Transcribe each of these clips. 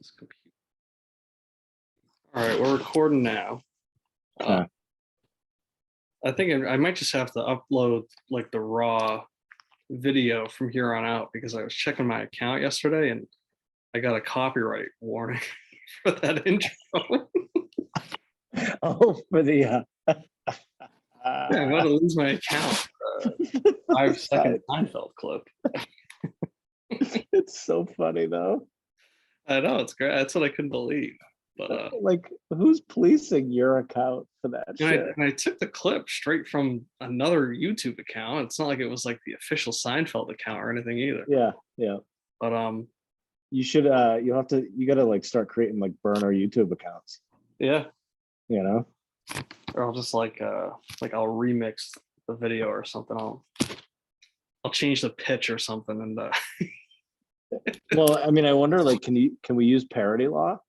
this computer. All right, we're recording now. Okay. I think I might just have to upload like the raw video from here on out because I was checking my account yesterday and I got a copyright warning for that intro. Oh, for the Yeah, I'm about to lose my account. 5-second Seinfeld clip. It's so funny though. I know, it's great. That's what I couldn't believe. But Like, who's policing your account for that shit? I took the clip straight from another YouTube account. It's not like it was like the official Seinfeld account or anything either. Yeah. But You should you gotta like start creating like burner YouTube accounts. yeah. You know? Or I'll just like I'll remix the video or something. I'll change the pitch or something and Well, I mean, I wonder, like, can we use parody law?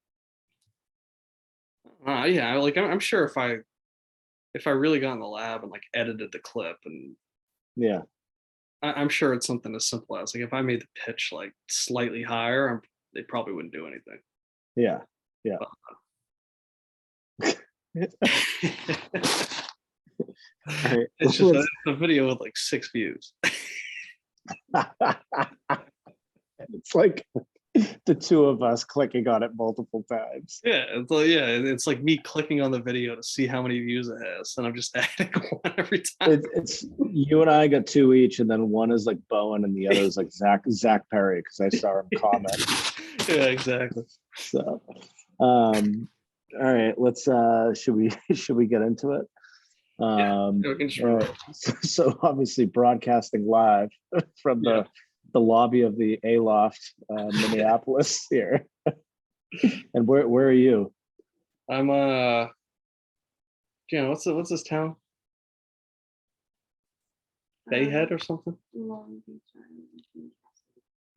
yeah, like I'm sure if I really got in the lab and like edited the clip and Yeah. I'm sure it's something as simple as like if I made the pitch like slightly higher, they probably wouldn't do anything. Yeah. Right. It's just a video with like 6 views. It's like the two of us clicking on it multiple times. Yeah, it's like me clicking on the video to see how many views it has, and I'm just adding one every time. It's you and I got two each, and then one is like Bowen, and the other is like Zach Perry because I saw him comment. Yeah, exactly. So, all right, let's should we get into it? Right. So obviously broadcasting live from the lobby of the Aloft Minneapolis here. And where are you? I'm what's this town? Bayhead or something? Long Beach.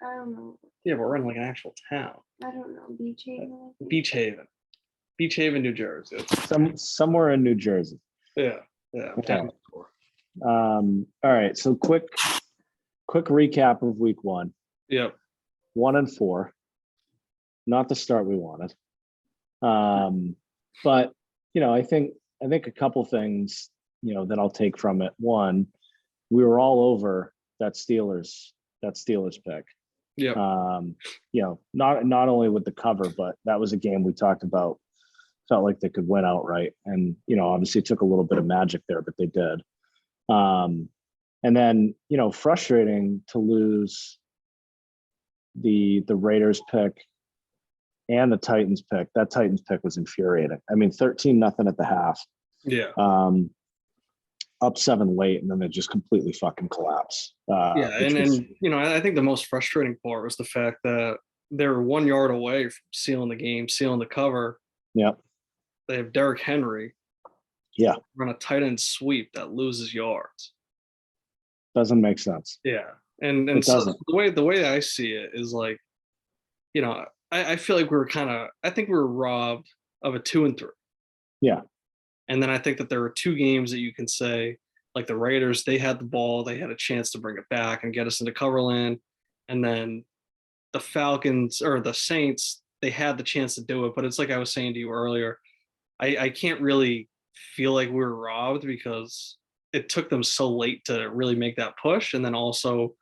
I don't know. Yeah, but we're in like an actual town. I don't know. Beach Haven. Beach Haven, New Jersey. Somewhere in New Jersey. Yeah. Okay. All right. So quick recap of week one. Yep. 1-4. Not the start we wanted. But I think a couple things, that I'll take from it. One, we were all over that Steelers pick. Yeah. Not only with the cover, but that was a game we talked about. Felt like they could win outright, and obviously it took a little bit of magic there, but they did. And then frustrating to lose the Raiders pick and the Titans pick. That Titans pick was infuriating. I mean, 13-0 at the half. Yeah. Up 7 late, and then they just completely fucking collapse. And I think the most frustrating part was the fact that they were 1 yard away from sealing the game, sealing the cover. Yep. They have Derrick Henry. Yeah. Run a tight end sweep that loses yards. Doesn't make sense. Yeah. And so the way I see it is like, I feel like I think we were robbed of a 2-3. Yeah. And then I think that there were 2 games that you can say, like the Raiders, they had the ball, they had a chance to bring it back and get us into coverland. And then the Falcons or the Saints, they had the chance to do it. But it's like I was saying to you earlier, I can't really feel like we were robbed because it took them so late to really make that push. And then also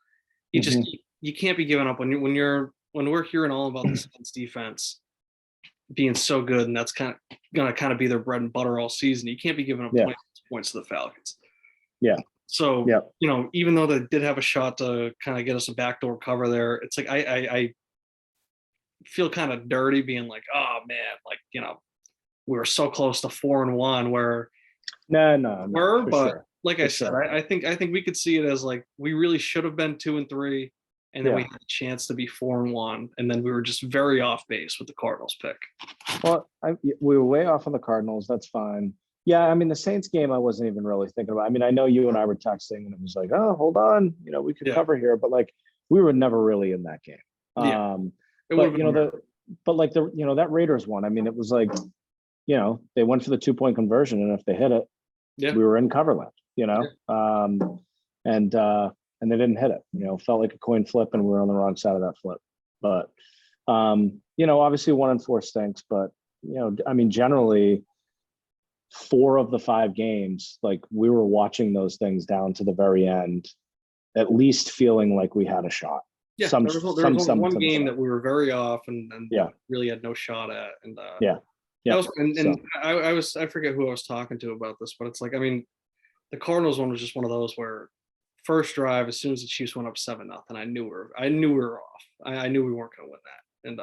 you can't be giving up when we're hearing all about the Saints defense being so good, and that's gonna be their bread and butter all season. You can't be giving up points to the Falcons. Yeah. So even though they did have a shot to kind of get us a backdoor cover there, it's like I feel kind of dirty being like, oh man, like we were so close to 4-1 where sure. Like I said, I think we could see it as like we really should have been 2-3. And then we had a chance to be 4-1, and then we were just very off base with the Cardinals pick. Well, we were way off on the Cardinals. That's fine. Yeah, I mean the Saints game, I wasn't even really thinking about. I mean, I know you and I were texting, and it was like, oh, hold on, we could cover here, but like we were never really in that game. Yeah. But that Raiders one. I mean, it was like, they went for the 2-point conversion, and if they hit it, we were in coverland. And they didn't hit it. Felt like a coin flip, and we were on the wrong side of that flip. But Obviously 1-4 stinks, but I mean, generally 4 of the 5 games, like we were watching those things down to the very end, at least feeling like we had a shot. Yeah, there was only one game that we were very off and really had no shot at. And that was, I forget who I was talking to about this, but it's like, I mean, the Cardinals one was just one of those where first drive, as soon as the Chiefs went up 7-0, I knew we were off. I knew we weren't going to win that. And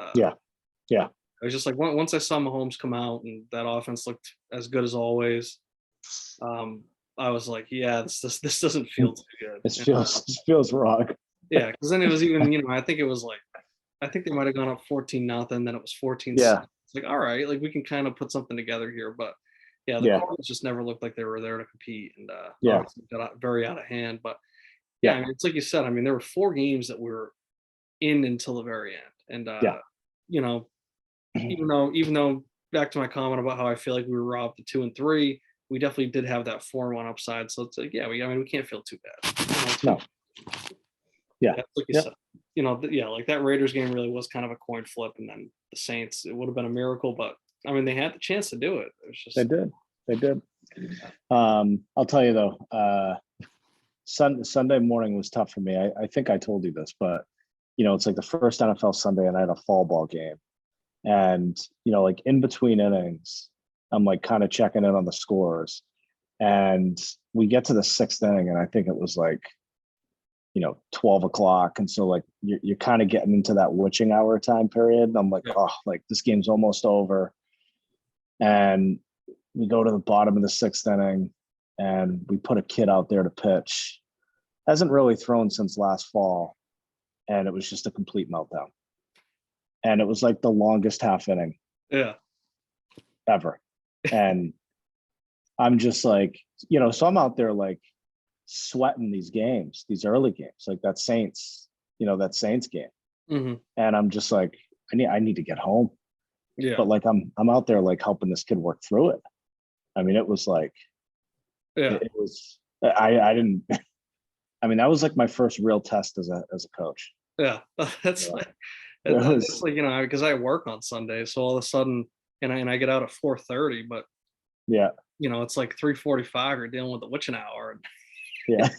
it was just like once I saw Mahomes come out and that offense looked as good as always, I was like, yeah, this doesn't feel too good. This feels wrong. Yeah, because then it was even, I think they might have gone up 14-0, then it was 14. Yeah. It's like, all right, like we can kind of put something together here, but the Cardinals just never looked like they were there to compete, and obviously got very out of hand. But I mean, it's like you said, I mean, there were 4 games that were in until the very end, and even though back to my comment about how I feel like we were robbed to 2 and 3, we definitely did have that 4-1 upside. So it's like, we can't feel too bad. No. Yeah. Like you said, like that Raiders game really was kind of a coin flip, and then the Saints, it would have been a miracle, but I mean, they had the chance to do it. It was just they did. I'll tell you though, Sunday morning was tough for me. I think I told you this, but it's like the first NFL Sunday, and I had a fall ball game. And, like in between innings, I'm like kind of checking in on the scores. And we get to the 6th inning, and I think it was like, 12 o'clock. And so like you're kind of getting into that witching hour time period. And I'm like, oh, like this game's almost over. And we go to the bottom of the 6th inning, and we put a kid out there to pitch. Hasn't really thrown since last fall. And it was just a complete meltdown. And it was like the longest half inning ever. And I'm just like, so I'm out there like sweating these games, these early games, like that Saints game. Mm-hmm. And I'm just like, I need to get home. Yeah. But like I'm out there like helping this kid work through it. I mean, it was like, it was, I didn't, I mean, that was like my first real test as a coach. Yeah. That's like, it's like, because I work on Sunday, so all of a sudden, and I get out at 4:30, but it's like 3:45. You're dealing with the witching hour. Yeah,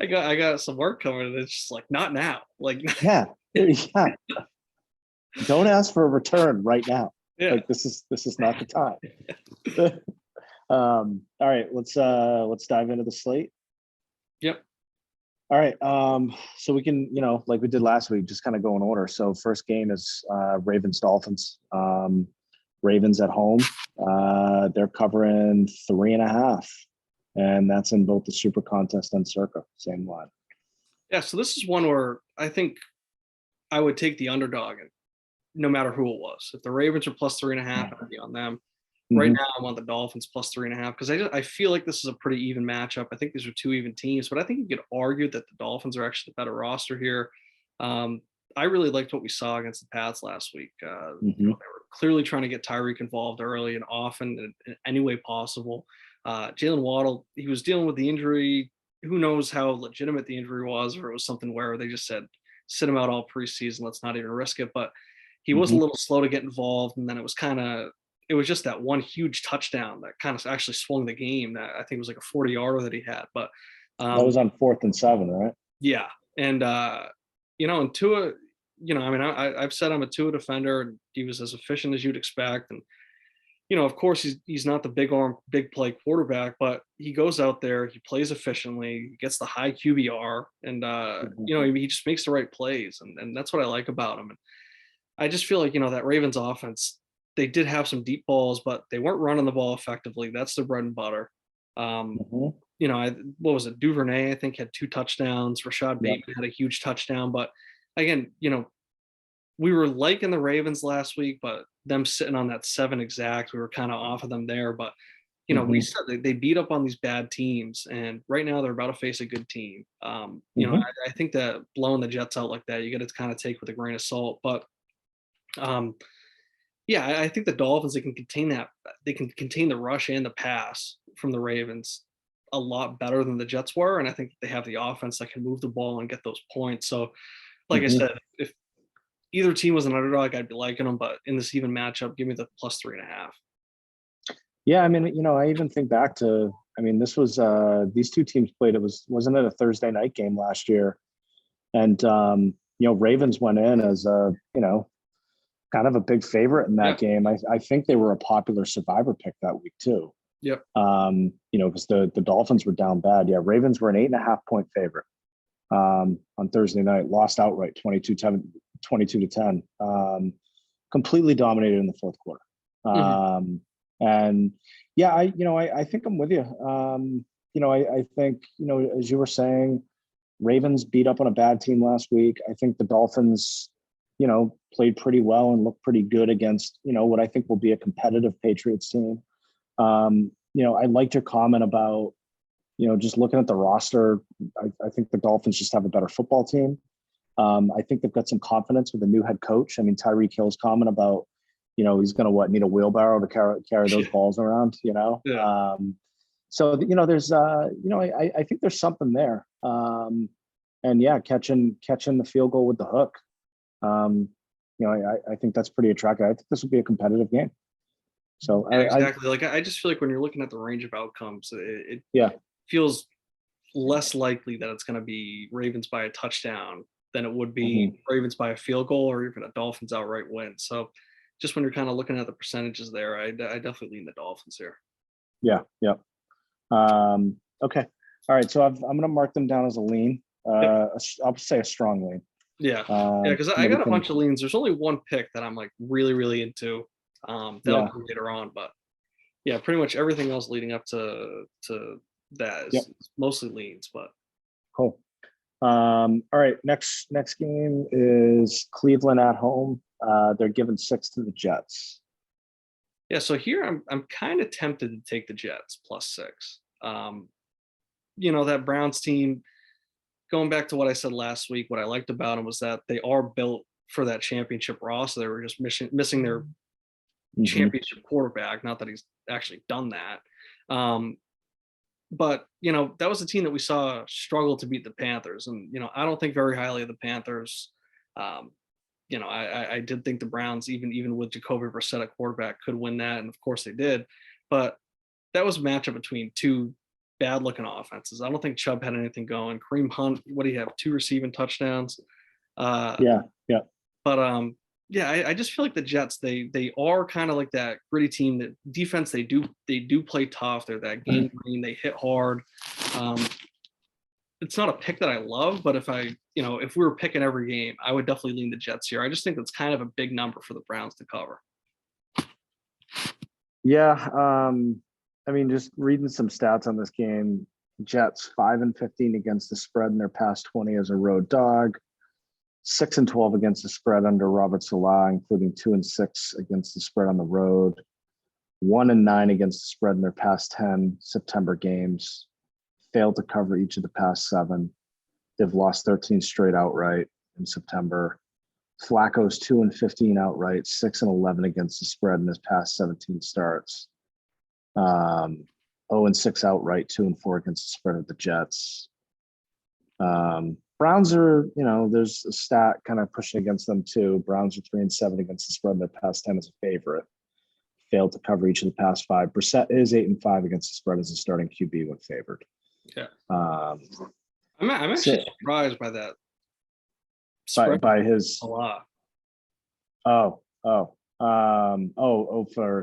I got some work coming, and it's just like not now. Like don't ask for a return right now. Yeah, like this is not the time. All right, let's dive into the slate. Yep. All right. So we can, like we did last week, just kind of go in order. So first game is Ravens Dolphins. Ravens at home. They're covering 3.5, and that's in both the SuperContest and Circa, same line. Yeah. So this is one where I think I would take the underdog, and no matter who it was. If the Ravens are plus 3.5, I'd be on them. Right now, I'm on the Dolphins plus 3.5 because I feel like this is a pretty even matchup. I think these are 2 even teams, but I think you could argue that the Dolphins are actually the better roster here. I really liked what we saw against the Pats last week. They were clearly trying to get Tyreek involved early and often in any way possible. Jalen Waddle, he was dealing with the injury. Who knows how legitimate the injury was, or it was something where they just said, sit him out all preseason, let's not even risk it. But he was a little slow to get involved, and then it was just that one huge touchdown that kind of actually swung the game. That I think was like a 40-yarder that he had. But that was on 4th and 7, right? Yeah, and and Tua, I mean, I've said I'm a Tua defender, and he was as efficient as you'd expect. And of course, he's not the big arm, big play quarterback, but he goes out there, he plays efficiently, he gets the high QBR, and he just makes the right plays, and that's what I like about him. And I just feel like that Ravens offense, they did have some deep balls, but they weren't running the ball effectively. That's their bread and butter. What was it? Duvernay, I think, had 2 touchdowns. Rashad Bateman had a huge touchdown. But again, we were liking the Ravens last week, but them sitting on that 7 exact, we were kind of off of them there. But, we said they beat up on these bad teams, and right now they're about to face a good team. I think that blowing the Jets out like that, you got to kind of take with a grain of salt. But, I think the Dolphins, they can contain the rush and the pass from the Ravens a lot better than the Jets were. And I think they have the offense that can move the ball and get those points. So like I said, if either team was an underdog, I'd be liking them. But in this even matchup, give me the +3.5. Yeah, I mean, I even think back to, I mean, this was these two teams played. Wasn't it a Thursday night game last year? And Ravens went in as kind of a big favorite in that game. I think they were a popular survivor pick that week too. Yep. Because the Dolphins were down bad. Yeah, Ravens were an 8.5-point favorite on Thursday night, lost outright 22-10. Completely dominated in the fourth quarter. And yeah, I think I'm with you. I think, as you were saying, Ravens beat up on a bad team last week. I think the Dolphins, played pretty well and looked pretty good against, what I think will be a competitive Patriots team. I liked your comment about, just looking at the roster. I think the Dolphins just have a better football team. I think they've got some confidence with a new head coach. I mean, Tyreek Hill's comment about, he's going to need a wheelbarrow to carry those balls around, Yeah. So, there's, I think there's something there. And yeah, catching the field goal with the hook. I think that's pretty attractive. I think this will be a competitive game. So Yeah, exactly. I just feel like when you're looking at the range of outcomes, it feels less likely that it's going to be Ravens by a touchdown than it would be Ravens by a field goal or even a Dolphins outright win. So just when you're kind of looking at the percentages there, I definitely lean the Dolphins here. Yeah. Okay. All right. So I'm going to mark them down as a lean. I'll say a strong lean. Yeah. Because I got a bunch of leans. There's only one pick that I'm like really, really into. That'll come later on, but yeah, pretty much everything else leading up to that is mostly leans. But cool. All right. Next game is Cleveland at home. They're giving 6 to the Jets. Yeah, so here I'm kind of tempted to take the Jets +6. That Browns team, going back to what I said last week, what I liked about them was that they are built for that championship raw. So they were just missing their championship quarterback. Not that he's actually done that. But, that was a team that we saw struggle to beat the Panthers. And, I don't think very highly of the Panthers. I did think the Browns, even with Jacoby Brissett at quarterback, could win that. And of course they did. But that was a matchup between two bad looking offenses. I don't think Chubb had anything going. Kareem Hunt, what do you have? 2 receiving touchdowns. Yeah. But I just feel like the Jets, they are kind of like that gritty team. That defense, they do play tough. They're that game green. They hit hard. It's not a pick that I love, but if we were picking every game, I would definitely lean the Jets here. I just think that's kind of a big number for the Browns to cover. Yeah. I mean, just reading some stats on this game, Jets 5-15 against the spread in their past 20 as a road dog, 6-12 against the spread under Robert Saleh, including 2-6 against the spread on the road, 1-9 against the spread in their past 10 September games, failed to cover each of the past 7. They've lost 13 straight outright in September. Flacco's 2-15 outright, 6-11 against the spread in his past 17 starts. 0-6 outright, 2-4 against the spread of the Jets. Browns are, there's a stat kind of pushing against them too. Browns are 3-7 against the spread in their past 10 as a favorite. Failed to cover each of the past 5. Brissett is 8-5 against the spread as a starting QB when favored. Yeah. I'm actually surprised by that. By his Salah. For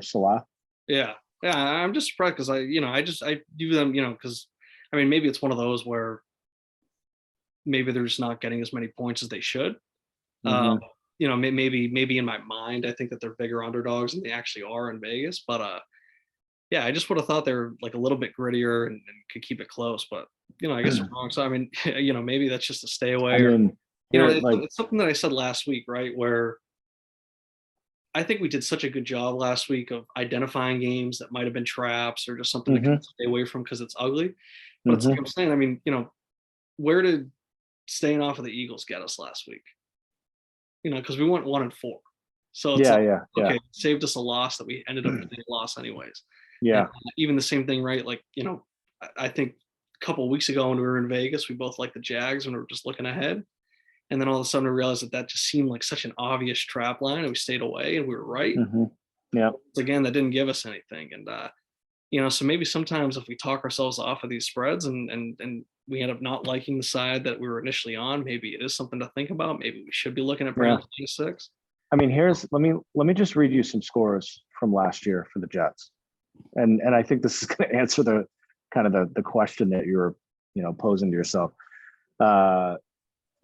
Salah. Yeah, I'm just surprised because I do them, because maybe it's one of those where maybe they're just not getting as many points as they should. Maybe in my mind, I think that they're bigger underdogs than they actually are in Vegas. But I just would have thought they were like a little bit grittier and could keep it close. But I guess I'm wrong. So maybe that's just a stay away. It's something that I said last week, right? Where I think we did such a good job last week of identifying games that might have been traps or just something to stay away from because it's ugly. But it's like I'm saying, where did staying off of the Eagles get us last week? Because we went 1-4. So it's okay, saved us a loss that we ended up getting a loss anyways. Yeah. And even the same thing, right? Like, I think a couple of weeks ago when we were in Vegas, we both liked the Jags when we were just looking ahead. And then all of a sudden we realized that just seemed like such an obvious trap line, and we stayed away, and we were right. Yeah. Again, that didn't give us anything. And so maybe sometimes if we talk ourselves off of these spreads and we end up not liking the side that we were initially on, maybe it is something to think about. Maybe we should be looking at Browns -6. I mean, let me just read you some scores from last year for the Jets. And I think this is going to answer the kind of the question that you're, posing to yourself.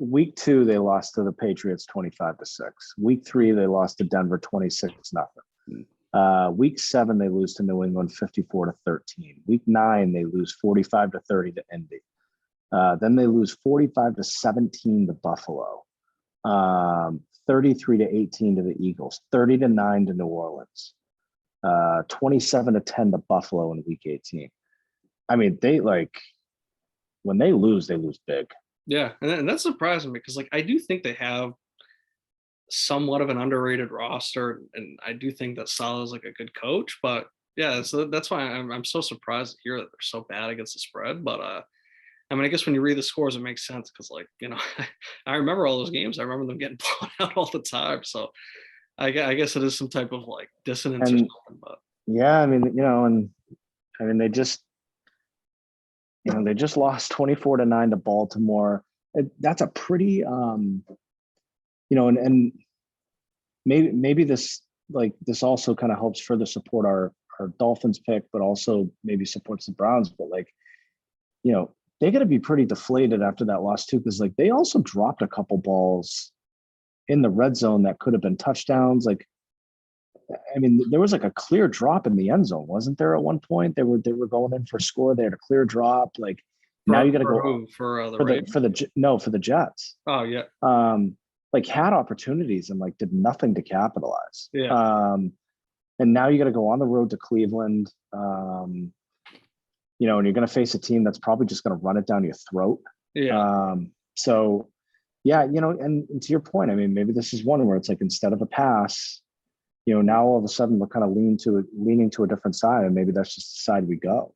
Week 2, they lost to the Patriots 25-6. Week 3, they lost to Denver 26-0. Week 7, they lose to New England 54-13. Week 9, they lose 45-30 to Indy. Then they lose 45-17 to Buffalo, 33-18 to the Eagles, 30-9 to New Orleans, 27-10 to Buffalo in Week 18. I mean, when they lose big. Yeah, and that's surprising because I do think they have somewhat of an underrated roster, and I do think that Saleh is a good coach. But yeah, so that's why I'm so surprised to hear that they're so bad against the spread. But I mean, I guess when you read the scores, it makes sense because I remember all those games. I remember them getting blown out all the time. So I guess it is some type of dissonance or something. But yeah, I mean, they just. They just lost 24-9 to Baltimore. That's a pretty, and maybe this also kind of helps further support our Dolphins pick, but also maybe supports the Browns. But they got to be pretty deflated after that loss too, because they also dropped a couple balls in the red zone that could have been touchdowns. I mean, there was a clear drop in the end zone, wasn't there? At one point, they were going in for a score. They had a clear drop. Now you got to go for the Jets. Oh yeah. Had opportunities and did nothing to capitalize. Yeah. And now you got to go on the road to Cleveland. And you're going to face a team that's probably just going to run it down your throat. Yeah. So yeah, and to your point, I mean, maybe this is one where it's instead of a pass, now all of a sudden we're kind of leaning to a different side, and maybe that's just the side we go.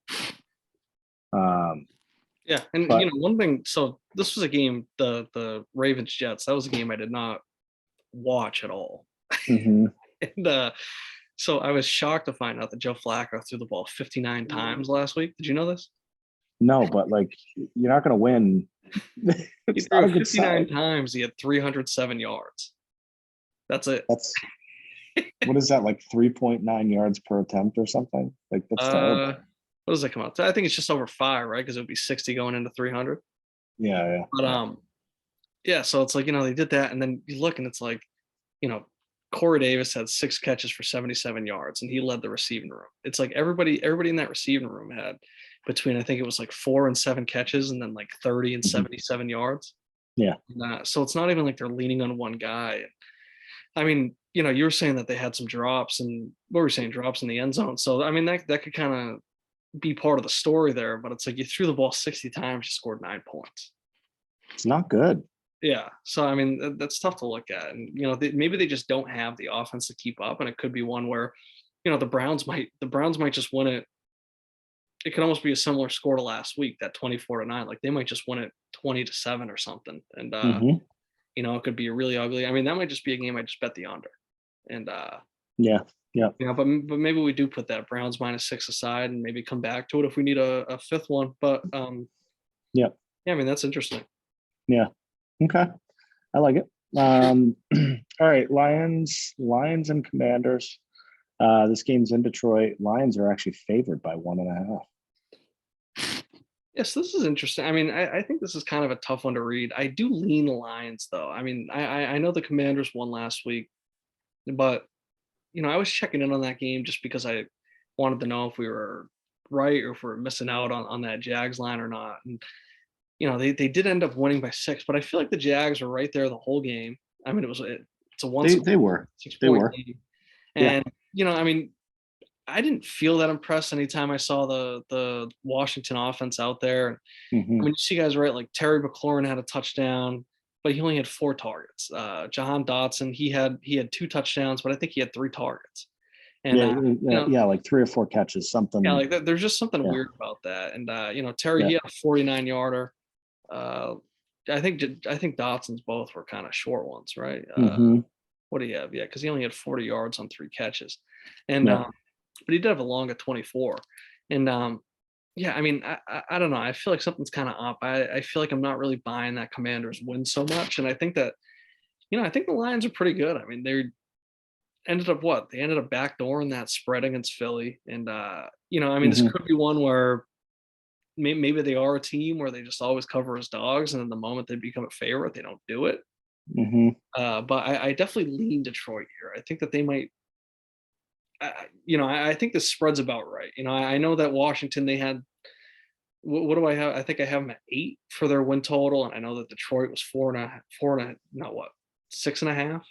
Yeah, and one thing. So this was a game, the Ravens Jets. That was a game I did not watch at all. Mm-hmm. And so I was shocked to find out that Joe Flacco threw the ball 59 times last week. Did you know this? No, but you're not going to win. He threw 59 times. He had 307 yards. That's it. What is that, 3.9 yards per attempt or something? That's terrible. What does that come out to? I think it's just over 5, right? Because it would be 60 going into 300. Yeah. But yeah. So it's they did that, and then you look, and it's Corey Davis had 6 catches for 77 yards, and he led the receiving room. It's everybody in that receiving room had between, I think it was 4 and 7 catches, and then 30 and 77 yards. Yeah. And, so it's not even they're leaning on one guy. I mean, you were saying that they had some drops, and what were you saying, drops in the end zone. So I mean, that could kind of be part of the story there, but it's you threw the ball 60 times, you scored 9 points. It's not good. Yeah. So I mean, that's tough to look at, and maybe they just don't have the offense to keep up, and it could be one where the Browns might just win it. It could almost be a similar score to last week, that 24-9. They might just win it 20-7 or something, and it could be really ugly. I mean, that might just be a game I just bet the under. And yeah. But maybe we do put that Browns -6 aside and maybe come back to it if we need a fifth one. But yeah, I mean, that's interesting. Yeah. Okay. I like it. All right, Lions and Commanders. This game's in Detroit. Lions are actually favored by 1.5. Yes, this is interesting. I mean, I think this is kind of a tough one to read. I do lean the Lions, though. I mean, I know the Commanders won last week, but I was checking in on that game just because I wanted to know if we were right or if we're missing out on that Jags line or not. And they did end up winning by 6, but I feel like the Jags were right there the whole game. I mean, it's a one. They were 6-point game. And I mean, I didn't feel that impressed anytime I saw the Washington offense out there. Mm-hmm. I mean, you see guys, right? Terry McLaurin had a touchdown, but he only had 4 targets. Jahan Dotson, he had 2 touchdowns, but I think he had 3 targets. And 3 or 4 catches, something. Yeah, there's just something weird about that. And Terry, he had a 49-yarder. I think Dotson's both were kind of short ones, right? Mhm. What do you have? Yeah, because he only had 40 yards on 3 catches, and Yeah. but he did have a long at 24, and yeah, I mean, I don't know. I feel like something's kind of up. I feel like I'm not really buying that Commanders win so much, and I think that I think the Lions are pretty good. I mean, they ended up what? They ended up backdooring that spread against Philly, and I mean, this Mhm. could be one where maybe they are a team where they just always cover as dogs, and then the moment they become a favorite, they don't do it. Mhm. But I definitely lean Detroit here. I think that they might. I think the spread's about right. I know that Washington they had. What do I have? I think I have them at 8 for their win total, and I know that Detroit was 4.5, not what, 6.5.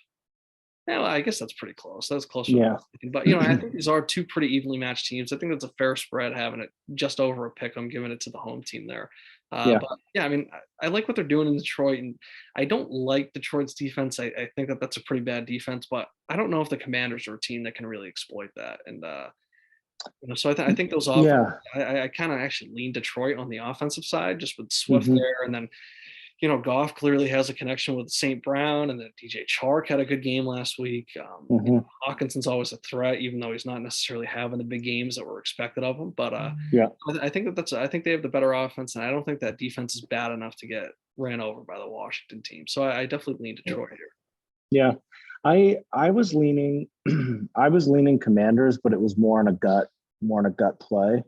Yeah, well, I guess that's pretty close. That's closer than I Yeah. was thinking. But I think these are two pretty evenly matched teams. I think that's a fair spread having it just over a pick. I'm giving it to the home team there. Yeah. But yeah, I mean, I like what they're doing in Detroit, and I don't like Detroit's defense. I think that that's a pretty bad defense, but I don't know if the Commanders are a team that can really exploit that. And so I think those offense. Yeah. I kind of actually lean Detroit on the offensive side, just with Swift Mhm. there, and then Goff clearly has a connection with St. Brown, and then DJ Chark had a good game last week. Mhm. Hawkinson's always a threat, even though he's not necessarily having the big games that were expected of him. But Yeah. I think I think they have the better offense, and I don't think that defense is bad enough to get ran over by the Washington team. So I definitely lean Detroit here. Yeah. I was leaning I was leaning Commanders, but it was more on a gut play.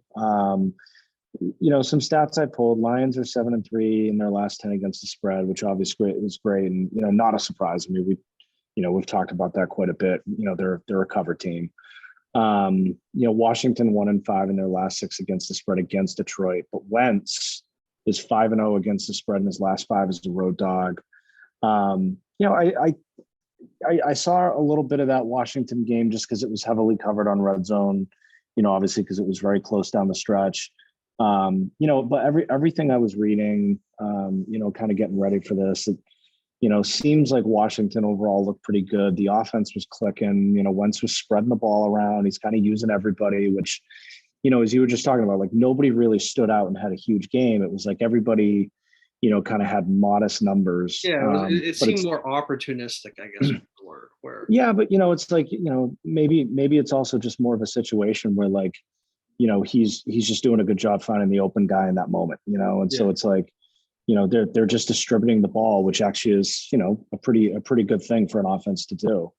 Some stats I pulled: Lions are 7-3 in their last 10 against the spread, which obviously is great, and not a surprise. I mean, we've talked about that quite a bit. They're a cover team. Washington 1-5 in their last 6 against the spread against Detroit, but Wentz is 5-0 against the spread in his last 5 as a road dog. I saw a little bit of that Washington game just because it was heavily covered on Red Zone, obviously because it was very close down the stretch. But everything I was reading, kind of getting ready for this, seems like Washington overall looked pretty good. The offense was clicking. Wentz was spreading the ball around. He's kind of using everybody, which, as you were just talking about, like nobody really stood out and had a huge game. It was like everybody, kind of had modest numbers. Yeah, it But seemed it's more opportunistic, I guess, was the word. Where yeah, but it's like maybe it's also just more of a situation where like he's just doing a good job finding the open guy in that moment, and yeah, so it's like they're just distributing the ball, which actually is a pretty good thing for an offense to do.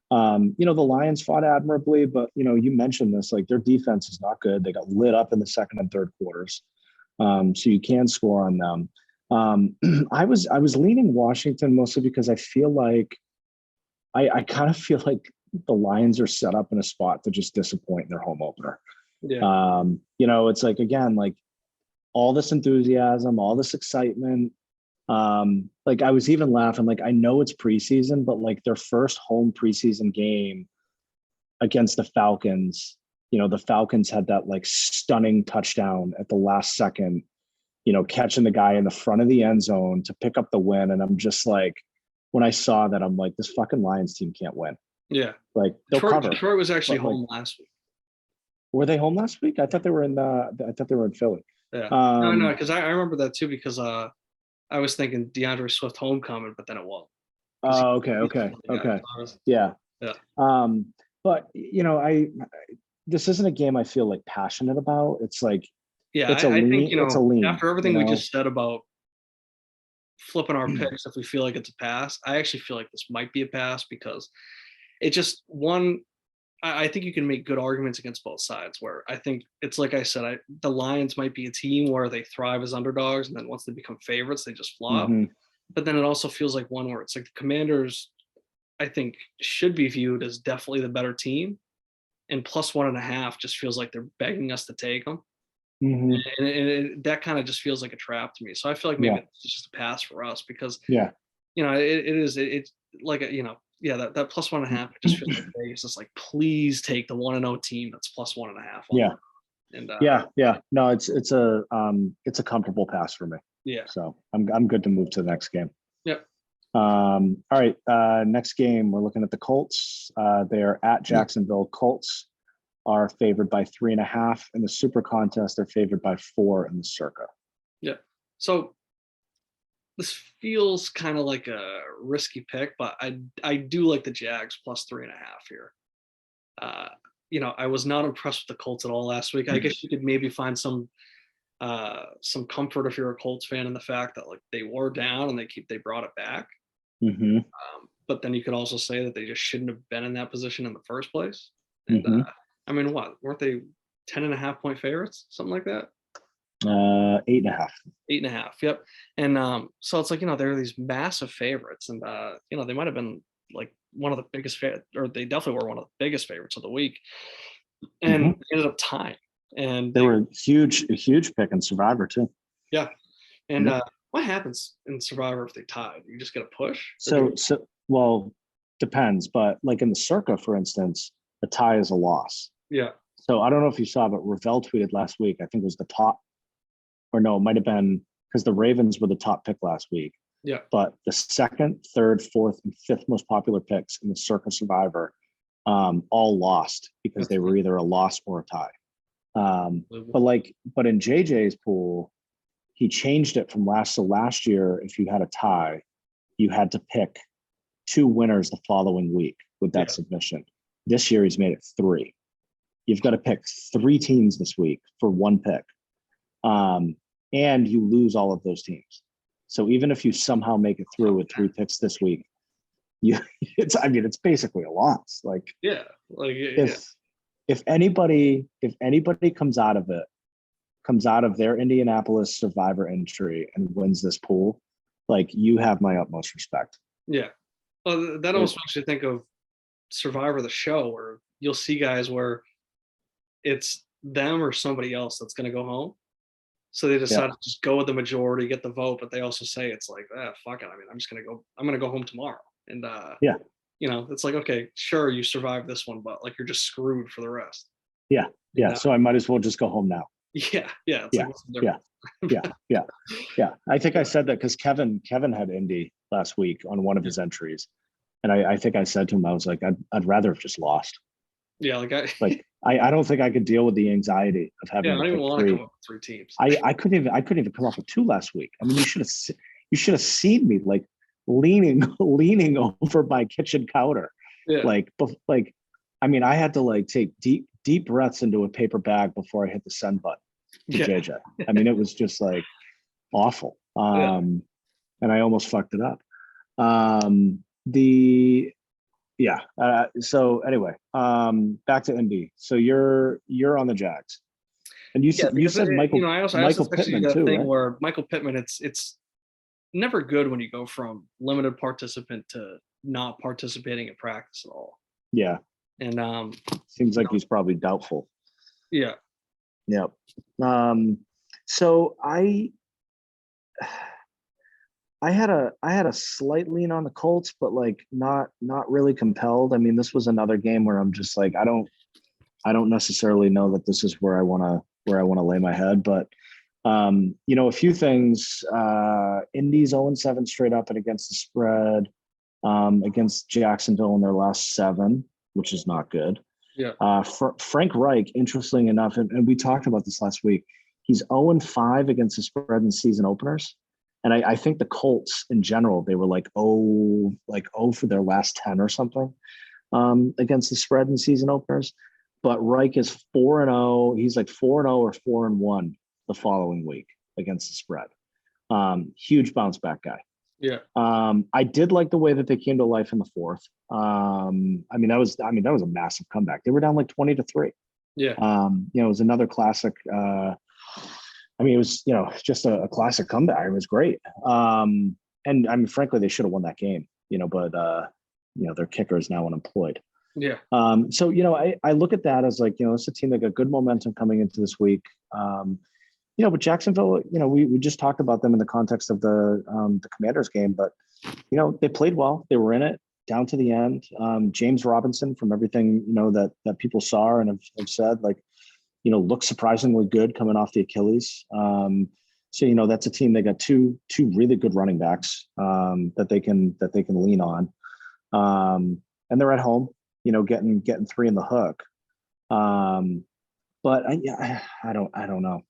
The Lions fought admirably, but you mentioned this, like their defense is not good. They got lit up in the second and third quarters, so you can score on them. I was leaning Washington mostly because I feel like I kind of feel like the Lions are set up in a spot to just disappoint in their home opener. yeah, It's like, again, like all this enthusiasm, all this excitement. Like I was even laughing, like I know it's preseason, but like their first home preseason game against the Falcons, the Falcons had that like stunning touchdown at the last second, catching the guy in the front of the end zone to pick up the win. And I'm just like, when I saw that, I'm like, this fucking Lions team can't win. yeah. Like they'll cover. Detroit was actually but, like, home last week. were they home last week? I thought they were in Philly. Yeah, no, Um, because I remember that too because I was thinking DeAndre Swift homecoming, but then it won't. 'Cause oh, okay, he's okay, the guy. okay. So Yeah. yeah, But I this isn't a game I feel like passionate about. It's like yeah. it's a I think lean, it's a lean, after everything we just said about flipping our picks, if we feel like it's a pass, I actually feel like this might be a pass because it just one. I think you can make good arguments against both sides. Where I think it's like I said, the Lions might be a team where they thrive as underdogs, and then once they become favorites, they just flop. Mm-hmm. But then it also feels like one where it's like the Commanders, I think, should be viewed as definitely the better team, and plus 1.5 just feels like they're begging us to take them, Mm-hmm. and that kind of just feels like a trap to me. So I feel like maybe Yeah. it's just a pass for us because Yeah. it's like yeah, that plus 1.5 it just feels like Vegas just like please take the 1-0 team that's plus 1.5 Yeah. and Yeah. No, it's a comfortable pass for me. yeah, So I'm good to move to the next game. yep, All right. Next game, we're looking at the Colts. They are at Jacksonville. Colts are favored by 3.5 in the SuperContest. They're favored by 4 in the Circa. yeah. So this feels kind of like a risky pick, but I do like the Jags plus 3.5 here. Uh, I was not impressed with the Colts at all last week. I guess you could maybe find some comfort if you're a Colts fan in the fact that like they were down and they brought it back. Mm-hmm. But then you could also say that they just shouldn't have been in that position in the first place. And Mm-hmm. I mean, what weren't they 10.5 point favorites, something like that? 8.5. 8.5. Yep. And so it's like, they're these massive favorites, and they might have been like one of the biggest or they definitely were one of the biggest favorites of the week, and they ended up tying. And They were a huge pick in Survivor too. Yeah. And Yep. What happens in Survivor if they tied? You just get a push? Well, depends, but like in the Circa, for instance, the tie is a loss. Yeah. So I don't know if you saw, but Ravel tweeted last week, I think it was the top, or no, it might have been because the Ravens were the top pick last week. Yeah. But the second, third, fourth, and fifth most popular picks in the Circa Survivor all lost because they were either a loss or a tie. But in JJ's pool, he changed it from last year. If you had a tie, you had to pick 2 winners the following week with that submission. This year, he's made it 3. You've got to pick 3 teams this week for 1 pick. And you lose all of those teams. So even if you somehow make it through with 3 picks this week, it's basically a loss. If anybody comes out of their Indianapolis Survivor entry and wins this pool, like, you have my utmost respect. Yeah. Well, that almost makes you think of Survivor the show, where you'll see guys where it's them or somebody else that's going to go home. So they decide to just go with the majority, get the vote, but they also say it's like, fuck it. I mean, I'm going to go home tomorrow. And it's like, okay, sure, you survived this one, but like, you're just screwed for the rest. Yeah. Yeah. So I might as well just go home now. Yeah. Yeah. Yeah. I think I said that because Kevin had Indy last week on one of his entries. And I think I said to him, I was like, I'd rather have just lost. Yeah. I don't think I could deal with the anxiety of having. I don't even want to come up with 3 teams. I couldn't even come up with 2 last week. I mean, you should have seen me like leaning over my kitchen counter. Yeah. I mean, I had to like take deep breaths into a paper bag before I hit the send button to JJ. I mean, it was just like awful. And I almost fucked it up. So anyway, back to Indy. So you're on the Jags, and you said Michael. I also Michael Pittman that too, thing right? where Michael Pittman, it's never good when you go from limited participant to not participating in practice at all. Yeah, and seems like he's probably doubtful. Yeah. Yeah. So I had a slight lean on the Colts, but like not really compelled. I mean, this was another game where I'm just like, I don't necessarily know that this is where I want to lay my head, but a few things. Indy's 0-7 straight up and against the spread, against Jacksonville in their last 7, which is not good. Yeah. Frank Reich, interesting enough, and we talked about this last week, he's 0-5 against the spread in season openers. And I think the Colts in general, they were like 0 for their last 10 or something against the spread in season openers. But Reich is 4-0. He's like 4-0 or 4-1 the following week against the spread. Huge bounce back guy. Yeah. I did like the way that they came to life in the 4th. That was a massive comeback. They were down like 20-3. Yeah. It was another classic. It was, just a classic comeback. It was great. And I mean, frankly, they should have won that game, but their kicker is now unemployed. Yeah. So, I look at that as like, it's a team that got good momentum coming into this week. But Jacksonville, we just talked about them in the context of the Commanders game, but, they played well. They were in it down to the end. James Robinson, from everything, that people saw and have said, like, looked surprisingly good coming off the Achilles. So, that's a team. They got two really good running backs that they can lean on. And they're at home, getting 3 in the hook. But I don't know.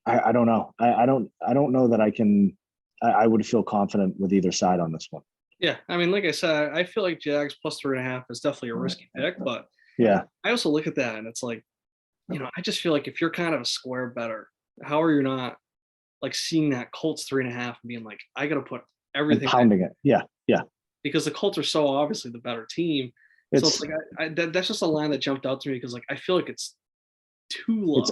I don't know. I don't know that I would feel confident with either side on this one. Yeah, I mean, like I said, I feel like Jags plus 3.5 is definitely a risky pick, but Yeah. I also look at that and it's like, I just feel like if you're kind of a square better, how are you not like seeing that Colts 3.5 and being like, I got to put And everything pounding it. Yeah. Yeah. because the Colts are so obviously the better team. So it's It's like that's just a line that jumped out to me because like I feel like it's too low. it's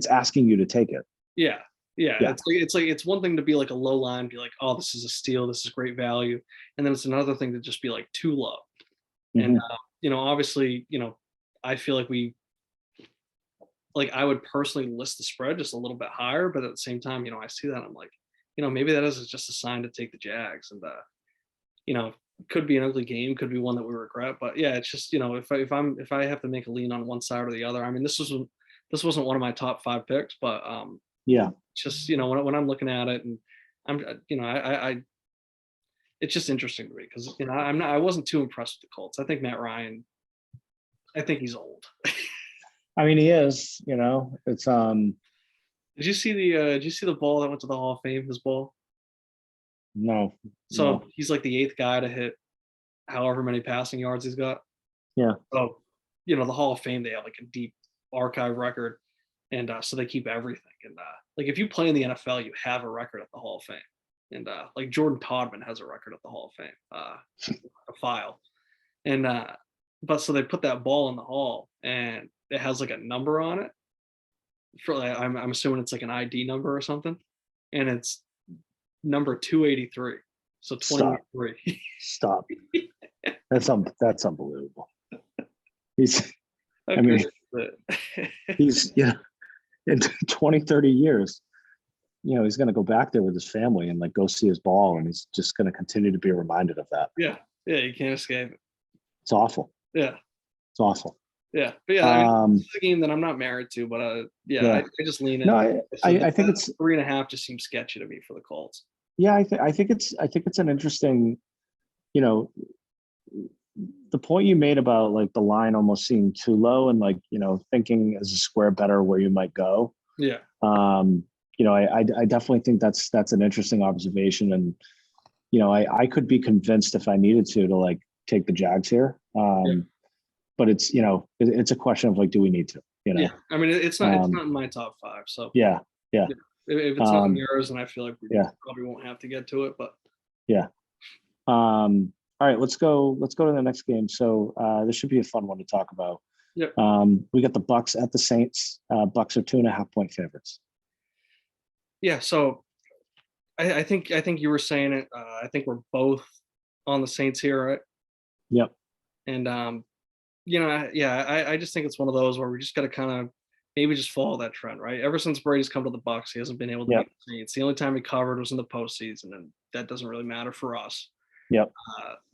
asking you to take it. Yeah. Yeah. Yeah. It's one thing to be like a low line, be like, oh, this is a steal, this is great value. And then it's another thing to just be like too low. And Mhm. obviously, I feel like I would personally list the spread just a little bit higher, but at the same time, I see that I'm like, maybe that is just a sign to take the Jags. And could be an ugly game, could be one that we regret. But yeah, it's just, if I have to make a lean on one side or the other, I mean, this wasn't one of my top 5 picks, but Yeah. just when I'm looking at it and I'm I it's just interesting to me because I wasn't too impressed with the Colts. I think Matt Ryan, I think he's old. I mean, he is, it's Did you see the ball that went to the Hall of Fame? His ball. no, So no. he's like the 8th guy to hit however many passing yards he's got. Yeah. So the Hall of Fame, they have like a deep archive record, and so they keep everything. And like if you play in the NFL, you have a record at the Hall of Fame. And like Jordan Todman has a record at the Hall of Fame, a file. And but so they put that ball in the hall, and it has like a number on it. For like, I'm assuming it's like an ID number or something, and it's number 283. So Stop. 23. Stop. That's unbelievable. He's How I mean, great is it? he's in 20, 30 years, he's going to go back there with his family and like go see his ball, and he's just going to continue to be reminded of that. Yeah, you can't escape it. It's awful. Yeah, It's awful. yeah, but yeah, I mean, this is a game that I'm not married to, but yeah, Yeah. I just lean in. No, So I think it's 3.5 just seems sketchy to me for the Colts. yeah, I think it's an interesting, the point you made about like the line almost seeming too low and like, thinking as a square better where you might go. Yeah, I definitely think that's an interesting observation. And, I could be convinced if I needed to like take the Jags here. But it's, it's a question of like, do we need to, yeah. I mean, it's not in my top 5. So yeah. if it's not in yours, then I feel like we Yeah. probably won't have to get to it. But Yeah. All right, let's go to the next game. So this should be a fun one to talk about. Yep. We got the Bucks at the Saints. Bucks are 2.5-point favorites. Yeah, so I think you were saying it. I think we're both on the Saints here, right? Yep. And I just think it's one of those where we just got to kind of maybe just follow that trend, right? Ever since Brady's come to the Bucks, he hasn't been able to Yep. beat the Saints. The only time he covered was in the postseason, and that doesn't really matter for us. Yep.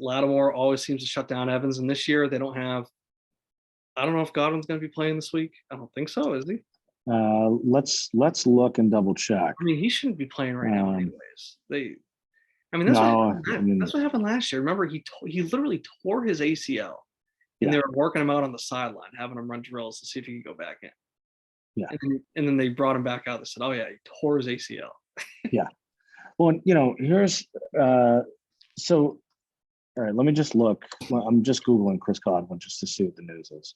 Lattimore always seems to shut down Evans, and this year they don't have. I don't know if Godwin's going to be playing this week. I don't think so. Is he? Let's look and double check. I mean, he shouldn't be playing right now, anyways. That's No, that's what happened last year. Remember, he literally tore his ACL, and they were working him out on the sideline, having him run drills to see if he could go back in. Yeah. And then they brought him back out. They said, "Oh yeah, he tore his ACL." Yeah. Well, here's so. All right, let me just look. I'm just Googling Chris Godwin just to see what the news is.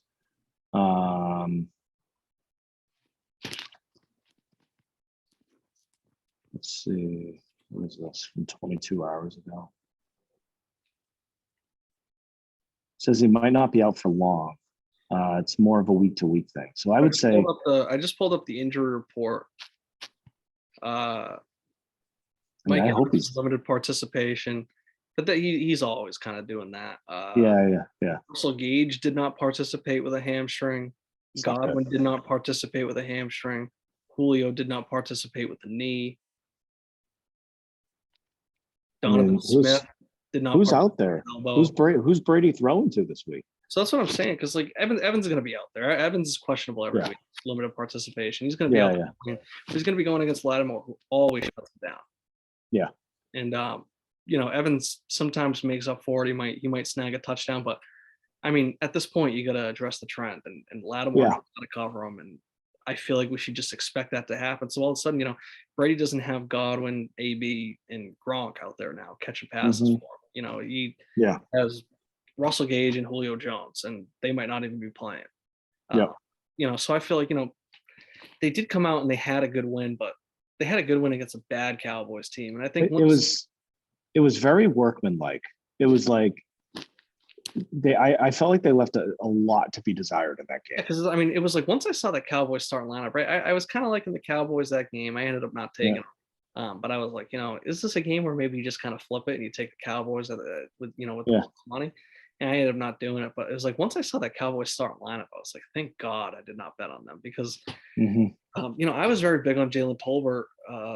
Let's see. What is this from 22 hours ago? It says he might not be out for long. It's more of a week-to-week thing. So I would say I just pulled up the injury report. I Mike hope Evans he's limited participation, but he's always kind of doing that. yeah. Russell Gage did not participate with a hamstring. Godwin did not participate with a hamstring. Julio did not participate with the knee. Donovan Smith did not. Who's out there? Who's Brady throwing to this week? So that's what I'm saying, because like Evans is going to be out there. Evans is questionable every week. Limited participation. He's going to be out there. He's going to be going against Lattimore, who always shuts him down. Yeah. And Evans sometimes makes up for it. He might snag a touchdown, but I mean, at this point, you got to address the trend, and Lattimore got to cover him. And I feel like we should just expect that to happen. So all of a sudden, Brady doesn't have Godwin, AB, and Gronk out there now catching passes Mhm. for him. He Yeah. has Russell Gage and Julio Jones, and they might not even be playing. Yep. So I feel like, they did come out and they had a good win, but they had a good win against a bad Cowboys team. And I think It was very workmanlike. It was like I felt like they left a lot to be desired in that game. because I mean, it was like once I saw that Cowboys starting lineup, right? I was kind of liking the Cowboys that game. I ended up not taking them. But I was like, is this a game where maybe you just kind of flip it and you take the Cowboys with the most money? And I ended up not doing it. But it was like once I saw that Cowboys starting lineup, I was like, thank God I did not bet on them because Mhm. I was very big on Jalen Tolbert,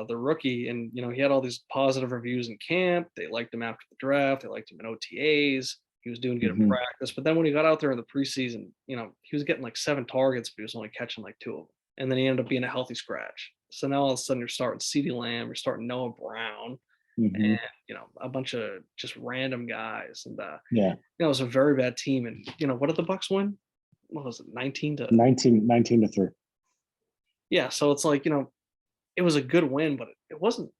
the rookie, and he had all these positive reviews in camp. They liked him after the draft. They liked him in OTAs. He was doing good in Mhm. practice, but then when he got out there in the preseason, he was getting like 7 targets, but he was only catching like 2 of them, and then he ended up being a healthy scratch. So now all of a sudden you're starting CeeDee Lamb, you're starting Noah Brown, Mhm. and a bunch of just random guys, and Yeah. it was a very bad team. And what did the Bucks win? What was it, 19 to 19 to 3. Yeah, so it's like, it was a good win, but it wasn't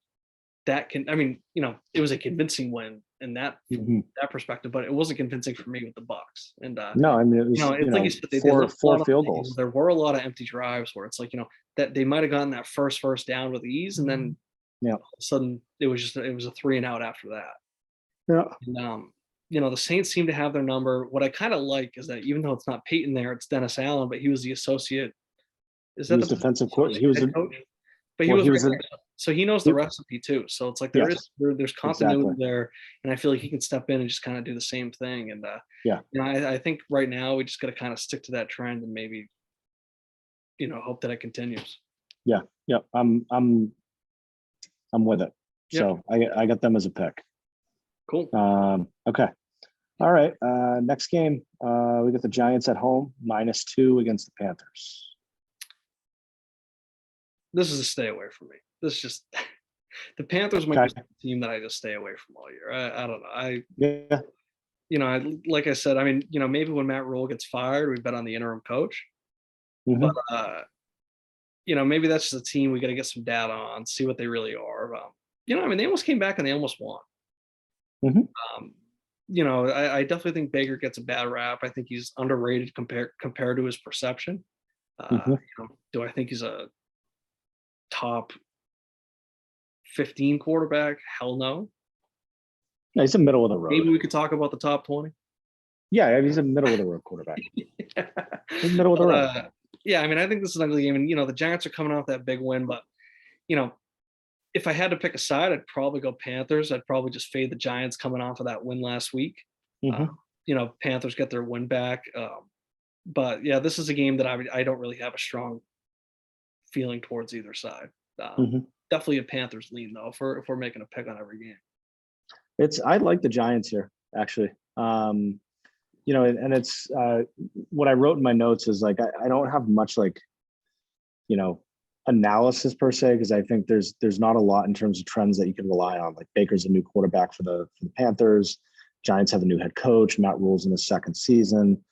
that I mean, it was a convincing win in that Mhm. perspective, but it wasn't convincing for me with the Bucks. And No, I mean it was it's like you said, they four left a lot of field things. goals. There were a lot of empty drives where it's like, that they might have gotten that first down with ease, and then Yeah. all of a sudden it was a 3 and out after that. Yeah. And the Saints seem to have their number. What I kind of like is that even though it's not Peyton there, it's Dennis Allen, but he was the associate. Is He that was the defensive coordinator. associate He was head coach? But he well, was he right was a there. So he knows the he- recipe too. So it's like yes, there's continuity exactly. there, and I feel like he can step in and just kind of do the same thing. And Yeah. I think right now we just got to kind of stick to that trend and maybe hope that it continues. Yeah. Yeah. I'm with it. Yep. So I got them as a pick. Cool. Okay. All right. Next game, we got the Giants at home, -2 against the Panthers. This is a stay away from me. This just the Panthers might be the team that I just stay away from all year. I don't know. Yeah. Like I said, I mean, maybe when Matt Rule gets fired, we bet on the interim coach. Mhm. But maybe that's just a team we got to get some data on, see what they really are. I mean, they almost came back and they almost won. Mhm. I definitely think Baker gets a bad rap. I think he's underrated compared to his perception. Mhm. Do I think he's a top 15 quarterback? Hell no. Yeah, he's a middle of the road. Maybe we could talk about the top 20. Yeah, he's a middle of the road quarterback. He's middle of the road. Yeah, I mean, I think this is an ugly game, and the Giants are coming off that big win, but if I had to pick a side, I'd probably go Panthers. I'd probably just fade the Giants coming off of that win last week. Mhm. Panthers get their win back. But yeah, this is a game that I don't really have a strong feeling towards either side. Mhm. Definitely a Panthers lean though, if we're making a pick on every game. I like the Giants here, actually. And it's what I wrote in my notes is like I don't have much like analysis per se, because I think there's not a lot in terms of trends that you can rely on. Like Baker's a new quarterback for the Panthers. Giants have a new head coach. Matt Rule's in his second season.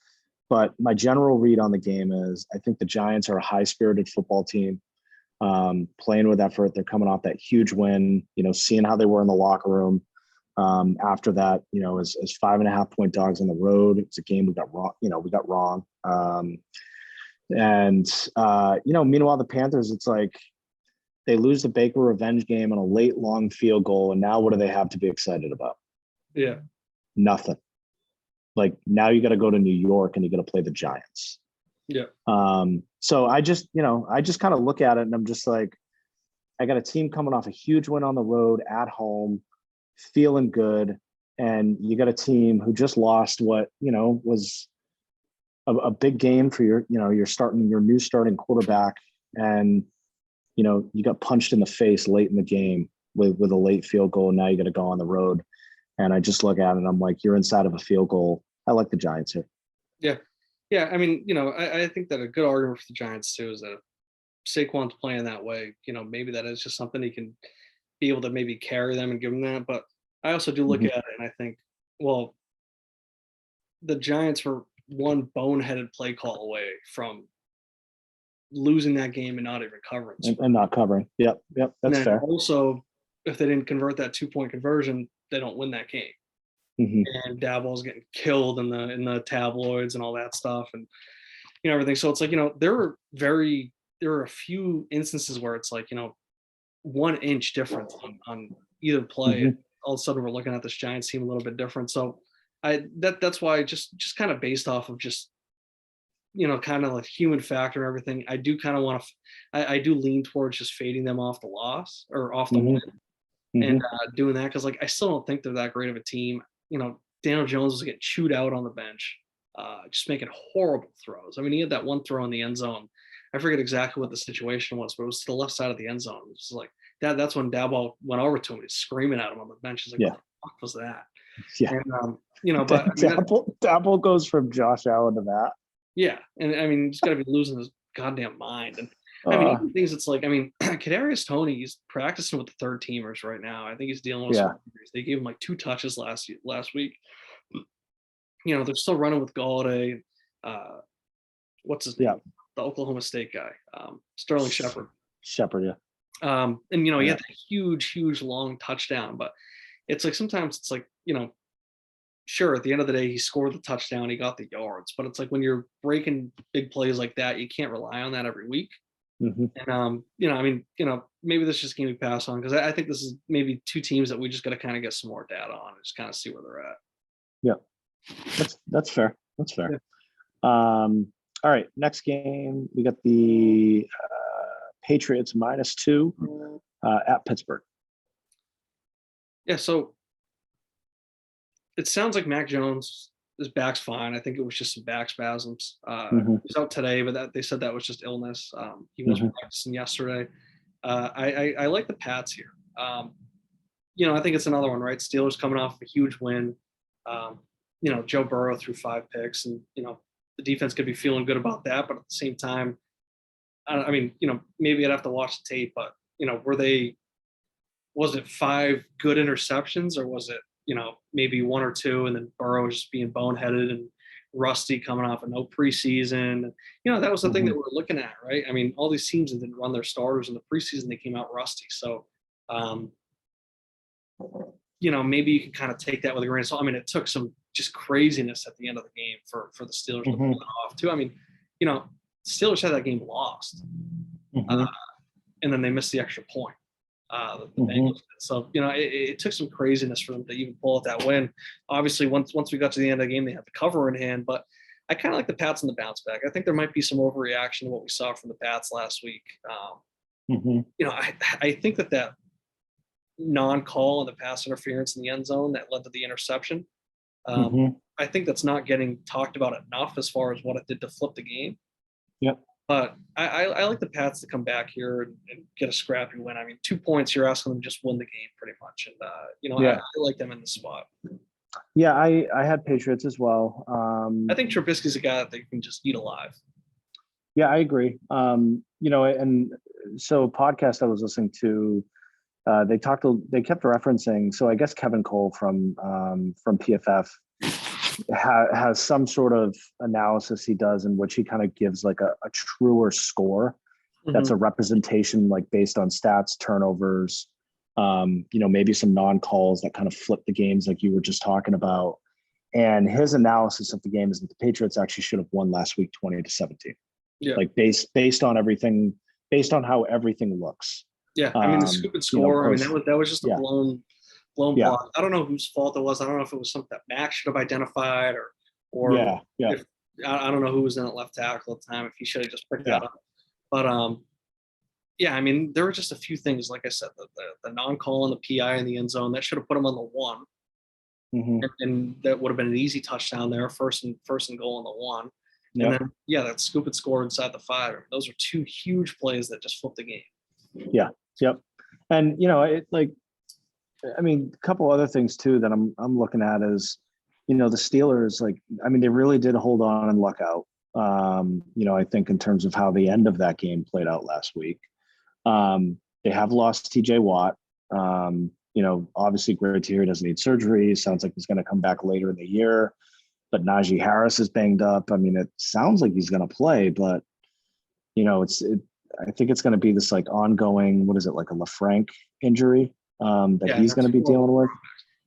But my general read on the game is I think the Giants are a high-spirited football team, playing with effort. They're coming off that huge win, seeing how they were in the locker room. After that, as 5.5-point dogs on the road, it's a game we got wrong. Meanwhile, the Panthers, it's like they lose the Baker revenge game on a late, long field goal. And now what do they have to be excited about? Yeah. Nothing. Like now you got to go to New York and you got to play the Giants. Yeah. So I just kind of look at it and I'm just like, I got a team coming off a huge win on the road at home, feeling good. And you got a team who just lost what, was a big game for your new starting quarterback. And, you got punched in the face late in the game with a late field goal. And now you got to go on the road. And I just look at it and I'm like, you're inside of a field goal. I like the Giants here. Yeah. Yeah. I mean, I think that a good argument for the Giants too is that if Saquon's playing that way, maybe that is just something he can be able to maybe carry them and give them that. But I also do look Mhm. at it and I think, well, the Giants were one boneheaded play call away from losing that game and not even covering. and not covering. Yep, And that's then fair. also, if they didn't convert that 2-point conversion, they don't win that game. Mhm. And Daboll's getting killed in the tabloids and all that stuff, and everything. So it's like, there are a few instances where it's like, 1 inch difference on either play. Mhm. And all of a sudden we're looking at this Giants team a little bit different. So that's why just kind of based off of just, kind of like human factor and everything, I do kind of want to, I do lean towards just fading them off the loss or off the Mhm. win and Mhm. doing that. Cause like, I still don't think they're that great of a team. Daniel Jones was getting chewed out on the bench, just making horrible throws. I mean, he had that one throw in the end zone. I forget exactly what the situation was, but it was to the left side of the end zone. It was like that's when Daboll went over to him. He's screaming at him on the bench. He's like, Yeah. "What the fuck was that?" Yeah. And but I mean, Dabble goes from Josh Allen to that. yeah, and I mean, he's got to be losing his goddamn mind. And I mean, even things. It's like, I mean, Kadarius Toney, he's practicing with the third teamers right now. I think he's dealing with some injuries. They gave him like 2 touches last week. They're still running with Galladay. What's his name? The Oklahoma State guy, Sterling Shepard. Shepard, yeah. And he had that huge long touchdown, but it's like sometimes it's like, sure, at the end of the day he scored the touchdown, he got the yards, but it's like when you're breaking big plays like that, you can't rely on that every week. Mhm. And I mean, maybe this just can be passed on, because I think this is maybe 2 teams that we just got to kind of get some more data on and just kind of see where they're at. Yeah, that's fair. That's fair. Yeah. All right, next game we got the Patriots -2 at Pittsburgh. Yeah, so it sounds like Mac Jones, his back's fine. I think it was just some back spasms. He's out today, but they said that was just illness. He was practicing yesterday. I like the Pats here. I think it's another one, right? Steelers coming off a huge win. Joe Burrow threw 5 picks, and the defense could be feeling good about that, but at the same time, I mean, maybe I'd have to watch the tape, but was it 5 good interceptions, or was it maybe 1 or 2, and then Burrow just being boneheaded and rusty coming off of no preseason? That was the thing that we're looking at, right? I mean, all these teams that didn't run their starters in the preseason, they came out rusty. So, maybe you can kind of take that with a grain of salt. I mean, it took some just craziness at the end of the game for the Steelers to pull it off too. I mean, Steelers had that game lost, and then they missed the extra point. The Bengals did. So it took some craziness for them to even pull out that win. Obviously, once we got to the end of the game, they had the cover in hand. But I kind of like the Pats in the bounce back. I think there might be some overreaction to what we saw from the Pats last week. I think that non-call and the pass interference in the end zone that led to the interception, I think that's not getting talked about enough as far as what it did to flip the game. Yep. But I like the Pats to come back here and get a scrappy win. I mean, 2 points, you're asking them to just win the game pretty much. And, I like them in the spot. Yeah, I had Patriots as well. I think Trubisky's a guy that they can just eat alive. Yeah, I agree. And so a podcast I was listening to, they kept referencing, so I guess Kevin Cole from PFF has some sort of analysis he does in which he kind of gives like a truer score that's a representation, like based on stats, turnovers, maybe some non-calls that kind of flip the games like you were just talking about. And his analysis of the game is that the Patriots actually should have won last week 20-17. Yeah. Like based on how everything looks. Yeah, I mean the stupid score. I mean that was just a blown block. I don't know whose fault it was. I don't know if it was something that Max should have identified or if, I don't know who was in at left tackle at the time, if he should have just picked that up. But I mean there were just a few things, like I said, the non-call and the PI in the end zone that should have put him on the 1, and that would have been an easy touchdown there, first and goal on the 1. And then that stupid score inside the 5. Those are 2 huge plays that just flipped the game. Yeah. Yep. And a couple other things too that I'm looking at is, the Steelers, they really did hold on and luck out. I think in terms of how the end of that game played out last week. They have lost TJ Watt. Obviously great to hear he doesn't need surgery. Sounds like he's going to come back later in the year. But Najee Harris is banged up. I mean, it sounds like he's going to play, but I think it's going to be this like ongoing, what is it, like a LaFranc injury that Yeah, he's going to be dealing with,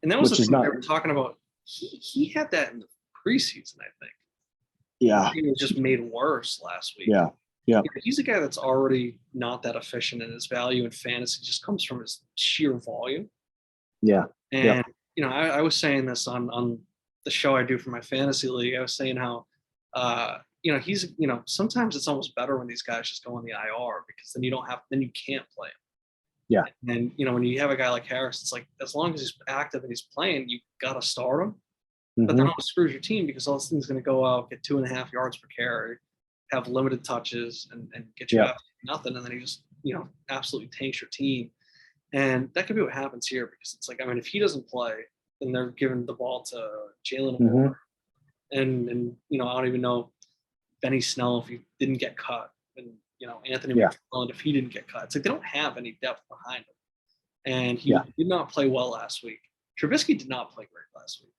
and that was the which is thing not, they were talking about. He had that in the preseason, I think. yeah, It was just made worse last week. yeah, yeah, He's a guy that's already not that efficient, and his value in fantasy just comes from his sheer volume. yeah, And I was saying this on the show I do for my fantasy league. I was saying how he's sometimes it's almost better when these guys just go on the IR, because then you can't play him. yeah. And when you have a guy like Harris, it's like as long as he's active and he's playing, you gotta start him. But then it screws your team, because all this thing's going to go out, get 2.5 yards per carry, have limited touches, and get you out nothing, and then he just absolutely tanks your team. And that could be what happens here, because it's like, I mean, if he doesn't play, then they're giving the ball to Jalen Warren, and I don't even know Benny Snell if he didn't get cut, and Anthony McFarland if he didn't get cut. It's like they don't have any depth behind him, and he did not play well last week. Trubisky did not play great last week.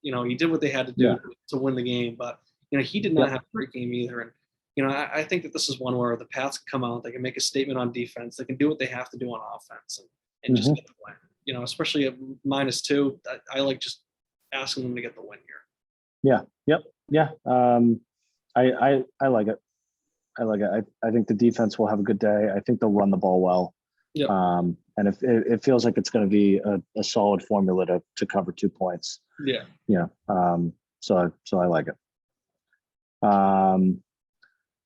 He did what they had to do to win the game, but he did not have a great game either. And I think that this is one where the Pats can come out, they can make a statement on defense, they can do what they have to do on offense, and just get the win. Especially at -2, I like just asking them to get the win here. Yeah. Yep. Yeah. I like it. I like it. I think the defense will have a good day. I think they'll run the ball well. Yep. And if it feels like it's going to be a solid formula to cover 2 points. Yeah. Yeah. So I like it. All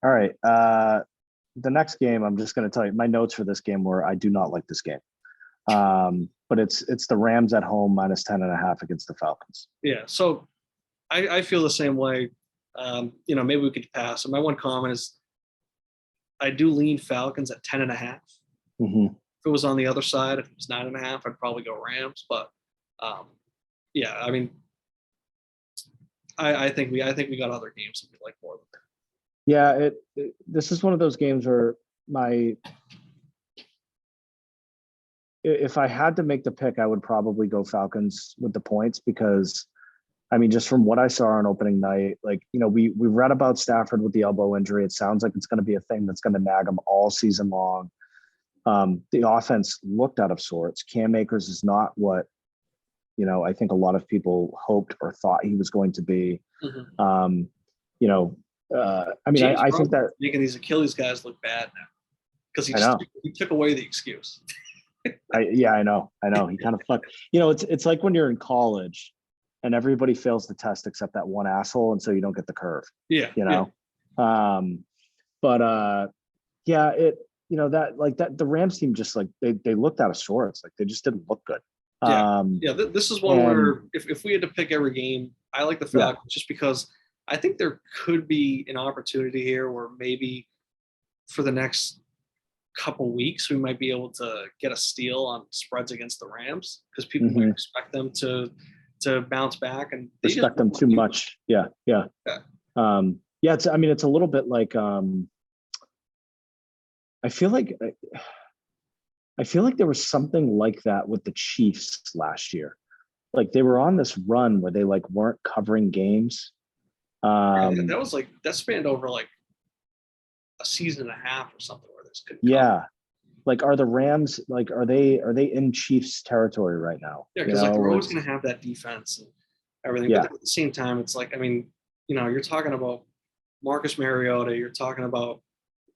right. The next game, I'm just going to tell you my notes for this game were I do not like this game. But it's the Rams at home -10.5 against the Falcons. Yeah. So I feel the same way. Maybe we could pass. And my one comment is I do lean Falcons at 10.5. If it was on the other side, if it was 9.5, I'd probably go Rams. But I mean, I think we got other games that we like more than that. Yeah, this is one of those games where if I had to make the pick, I would probably go Falcons with the points, because I mean, just from what I saw on opening night, like, we read about Stafford with the elbow injury. It sounds like it's going to be a thing that's going to nag him all season long. The offense looked out of sorts. Cam Akers is not what, I think a lot of people hoped or thought he was going to be. I mean, I think that making these Achilles guys look bad now, because he took away the excuse. I know. He kind of fucked. It's like when you're in college and everybody fails the test except that one asshole, and so you don't get the curve. Yeah. That the Rams team just like they looked out of sorts. Like they just didn't look good. This is one where if we had to pick every game, I like the Falcons just because I think there could be an opportunity here where maybe for the next couple weeks we might be able to get a steal on spreads against the Rams, because people might expect them to bounce back, and they respect them too much. Yeah. It's a little bit like I feel like there was something like that with the Chiefs last year. Like they were on this run where they like weren't covering games. That spanned over like a season and a half or something where this could come. Yeah. Like are the Rams are they in Chiefs territory right now? Yeah, because they're always going to have that defense and everything. Yeah. But at the same time, it's like, I mean, you're talking about Marcus Mariota, you're talking about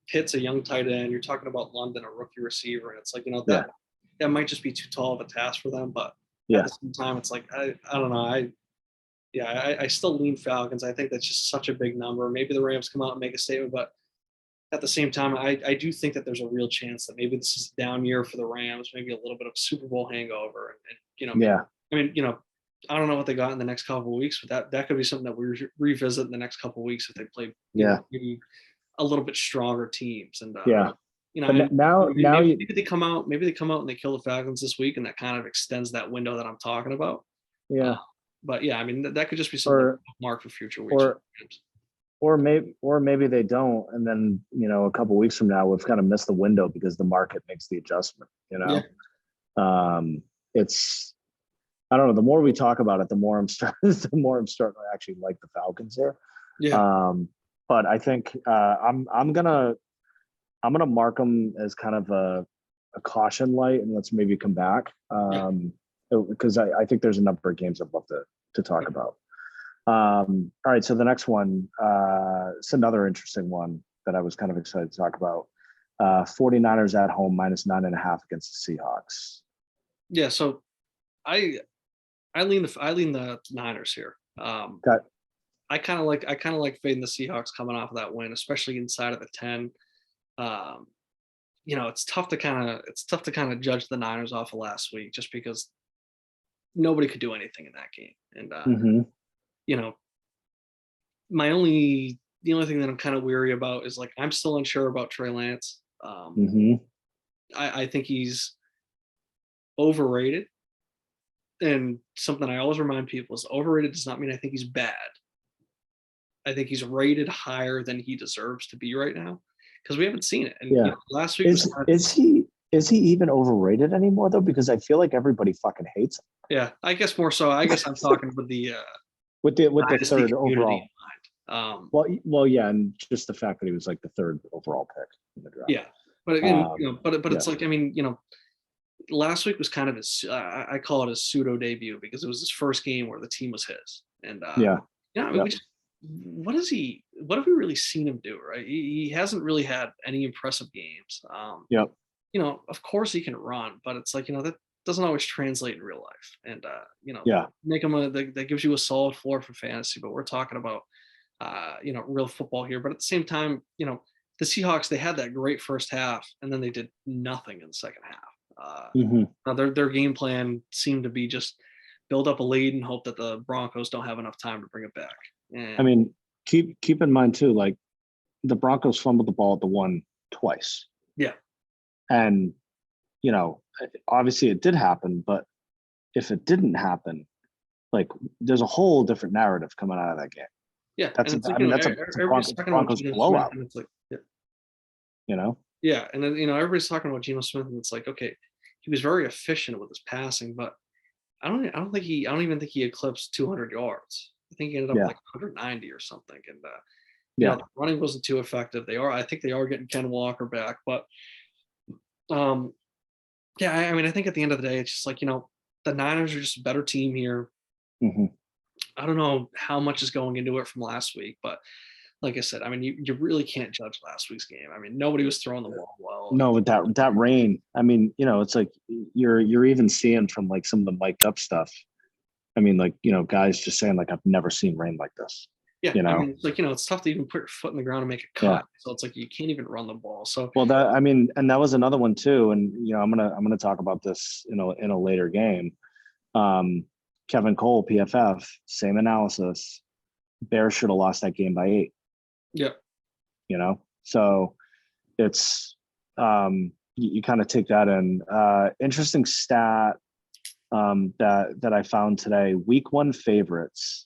Pitt's a young tight end, you're talking about London, a rookie receiver, and it's like, that might just be too tall of a task for them. But at the same time, it's like I don't know. I still lean Falcons. I think that's just such a big number. Maybe the Rams come out and make a statement, but at the same time, I do think that there's a real chance that maybe this is a down year for the Rams, maybe a little bit of a Super Bowl hangover. I mean, I don't know what they got in the next couple of weeks, but that could be something that we revisit in the next couple of weeks if they play maybe a little bit stronger teams. And maybe they come out and they kill the Falcons this week, and that kind of extends that window that I'm talking about. Yeah. But I mean, that could just be something mark for future weeks. Or maybe they don't, and then a couple of weeks from now we've kind of missed the window because the market makes the adjustment. It's I don't know. The more we talk about it, the more I'm starting to actually like the Falcons here. Yeah. But I think I'm gonna I'm gonna mark them as kind of a caution light, and let's maybe come back. Because I think there's a number of games I'd love to talk about. All right, so the next one, it's another interesting one that I was kind of excited to talk about. 49ers at home -9.5 against the Seahawks. Yeah, so I lean the Niners here. Got I kind of like fading the Seahawks coming off of that win, especially inside of the 10. It's tough to kind of judge the Niners off of last week just because nobody could do anything in that game. And Mhm. the only thing that I'm kind of weary about is like I'm still unsure about Trey Lance. Mhm. I think he's overrated. And something I always remind people is overrated does not mean I think he's bad. I think he's rated higher than he deserves to be right now because we haven't seen it. And Yeah. last week was Is he even overrated anymore though? Because I feel like everybody fucking hates him. yeah, I guess more so. I guess I'm talking with the With the dynasty third community overall. in mind. Well, yeah, and just the fact that he was like the third overall pick in the draft. Yeah, but again, but yeah. it's like last week was kind of his. I call it his pseudo debut because it was his first game where the team was his. And yeah, what have we really seen him do? Right, he hasn't really had any impressive games. Yep. Of course he can run, but it's like that doesn't always translate in real life. And Yeah. make him that gives you a solid floor for fantasy. But we're talking about real football here. But at the same time, the Seahawks, they had that great first half, and then they did nothing in the second half. Mhm. Their game plan seemed to be just build up a lead and hope that the Broncos don't have enough time to bring it back. And, I mean, keep in mind too, like the Broncos fumbled the ball at the one twice. Yeah. And obviously it did happen, but if it didn't happen, like there's a whole different narrative coming out of that game. Yeah, That's and it's a, like, I mean, that's a Broncos Geno blowout. Smith, and it's like, Yeah, and then everybody's talking about Geno Smith, and it's like, okay, he was very efficient with his passing, but I don't even think he eclipsed 200 yards. I think he ended up Yeah. like 190 or something, and Yeah. the running wasn't too effective. I think they are getting Ken Walker back, but yeah, I mean, I think at the end of the day, it's just like the Niners are just a better team here. Mhm. I don't know how much is going into it from last week, but like I said, I mean, you really can't judge last week's game. I mean, nobody was throwing the ball well. No, with that rain, I mean, it's like you're even seeing from like some of the mic'd up stuff. I mean, like guys just saying like I've never seen rain like this. Yeah, I mean, it's like it's tough to even put your foot in the ground and make a cut. Yeah. So it's like you can't even run the ball. So Well, and that was another one too. And I'm gonna talk about this in a later game. Kevin Cole, PFF, same analysis. Bears should have lost that game by 8. yeah, So it's you kind of take that in. Interesting stat that I found today. Week 1 favorites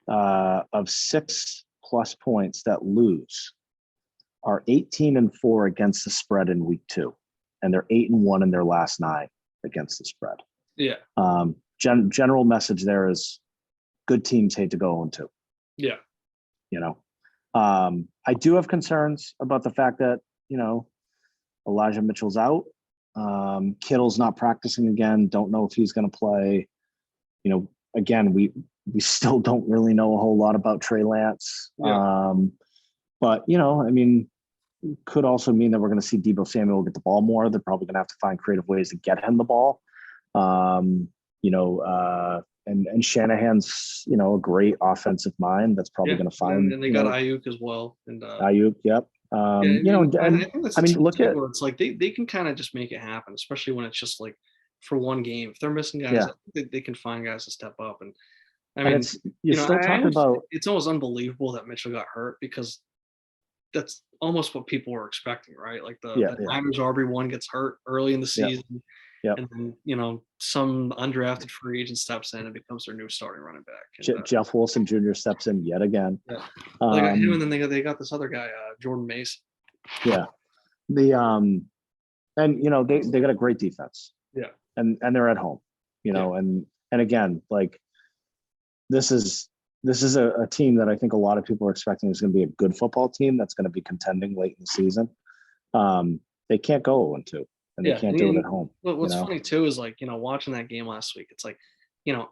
of 6+ points that lose are 18-4 against the spread in week 2, and they're 8-1 in their last 9 against the spread. Yeah. General message there is good teams hate to go 0-2. Yeah. I do have concerns about the fact that Elijah Mitchell's out. Kittle's not practicing again. Don't know if he's going to play. Again, we still don't really know a whole lot about Trey Lance. Yeah. But I mean, could also mean that we're going to see Deebo Samuel get the ball more. They're probably going to have to find creative ways to get him the ball. And Shanahan's, a great offensive mind that's probably going to find. And they got Ayuk as well. And Ayuk, yep. I think that's look at where it's like they can kind of just make it happen, especially when it's just like for one game. If they're missing guys, they can find guys to step up. And I mean, you're still talking about. It's almost unbelievable that Mitchell got hurt because that's almost what people were expecting, right? Like the Niners RB1 gets hurt early in the season. Yep. And then, some undrafted free agent steps in and becomes their new starting running back. And, Jeff Wilson Jr. steps in yet again. Yeah. They got him, and then they got this other guy, Jordan Mason. Yeah. They got a great defense. Yeah. And they're at home, and again, like this is a team that I think a lot of people are expecting is going to be a good football team that's going to be contending late in the season. They can't go 0-2, and they Yeah, can't do it at home. What's you know? funny too is like, watching that game last week, it's like,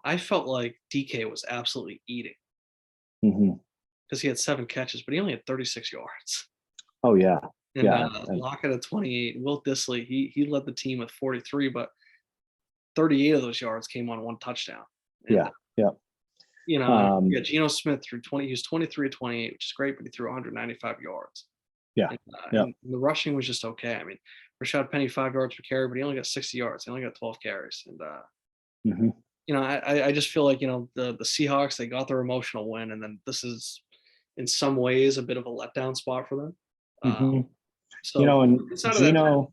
I felt like DK was absolutely eating Mhm. because he had 7 catches, but he only had 36 yards. Oh yeah, And yeah, and Lockett at 28, Will Dissly, he led the team with 43, but 38 of those yards came on 1 touchdown. And yeah, yeah. Geno Smith threw 20. He was 23 to 28, which is great, but he threw 195 yards. Yeah, yeah. And the rushing was just okay. I mean, Rashad Penny 5 yards per carry, but he only got 60 yards. He only got 12 carries. And Mhm. I just feel like the Seahawks, they got their emotional win, and then this is in some ways a bit of a letdown spot for them. Mhm. So And inside of that,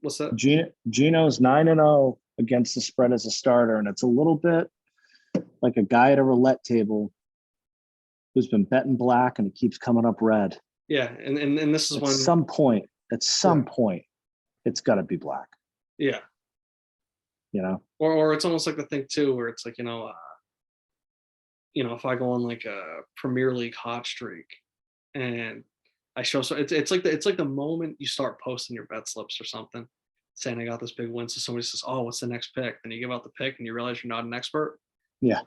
what's that? Geno's 9-0 against the spread as a starter, and it's a little bit like a guy at a roulette table who's been betting black and it keeps coming up red. Yeah, and this is At when some point, it's got to be black. yeah, or it's almost like the thing too, where it's like if I go on like a Premier League hot streak, and I show it's like the moment you start posting your bet slips or something, saying I got this big win, so somebody says, "Oh, what's the next pick?" Then you give out the pick, and you realize you're not an expert. Yeah,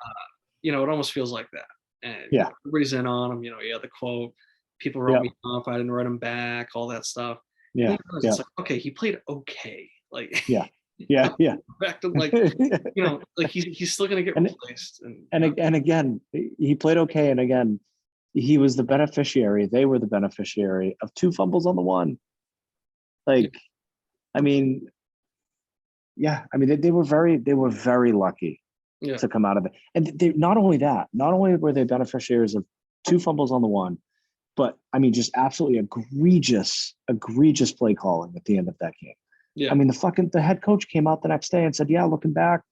It almost feels like that, and yeah, everybody's in on him. You had the quote, people wrote me off, I didn't write him back, all that stuff. yeah, yeah, it's like, okay, he played okay, like yeah, yeah, yeah. back to like like he's still gonna get replaced, and again, he played okay, and again, he was the beneficiary. They were the beneficiary of 2 fumbles on the one. Like, I mean, yeah, I mean they were very lucky to come out of it. And they not only were they beneficiaries of 2 fumbles on the one, but I mean just absolutely egregious play calling at the end of that game. Yeah. I mean the head coach came out the next day and said, "Yeah, looking back,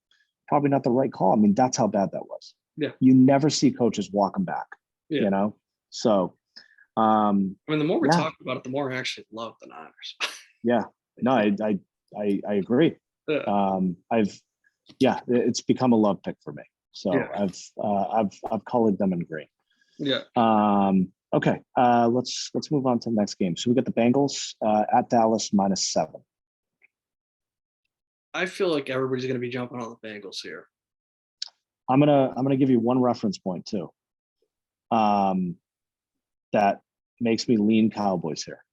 probably not the right call." I mean, that's how bad that was. Yeah. You never see coaches walking back. Yeah. So I mean, the more we talk about it, the more I actually love the Niners. Yeah. No, I agree. It's become a love pick for me. So I've colored them in green. Yeah. Okay. Let's move on to the next game. So we got the Bengals at Dallas -7. I feel like everybody's going to be jumping on the Bengals here. I'm gonna give you one reference point too. That makes me lean Cowboys here.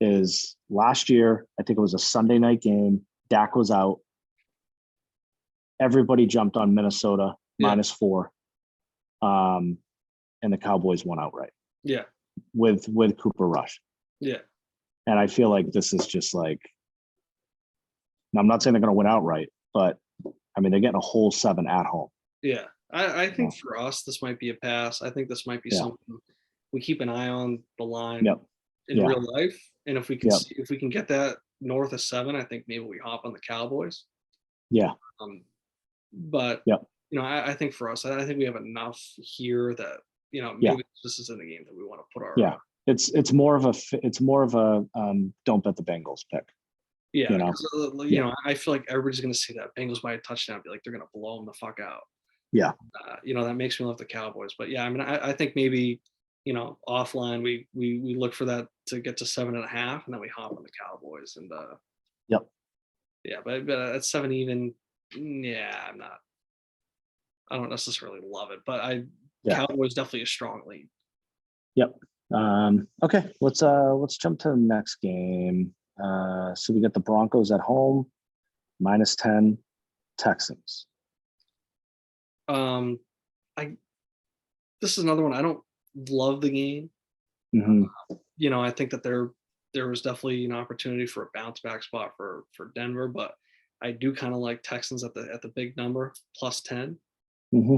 Is last year, I think it was a Sunday night game. Dak was out. Everybody jumped on Minnesota -4. And the Cowboys won outright. Yeah. With Cooper Rush. Yeah. And I feel like this is just like, I'm not saying they're going to win outright, but I mean, they're getting a whole 7 at home. Yeah. I think for us, this might be a pass. I think this might be something we keep an eye on the line in real life. And if we can see, if we can get that north of 7, I think maybe we hop on the Cowboys. Yeah. But I think for us, I think we have enough here that maybe this isn't a game that we want to put our It's more of a don't bet the Bengals pick. I feel like everybody's going to see that Bengals by a touchdown, be like they're going to blow them the fuck out. Yeah. That makes me love the Cowboys. But yeah, I mean, I think maybe offline we look for that to get to 7.5, and then we hop on the Cowboys and but at 7 even, I don't necessarily love it, but Cowboys definitely a strong lead. Yep. Okay, let's jump to the next game. So we got the Broncos at home, -10, Texans. This is another one. I don't love the game. Mm-hmm. I think that there was definitely an opportunity for a bounce back spot for Denver, but I do kind of like Texans at the big number, +10. Mm-hmm.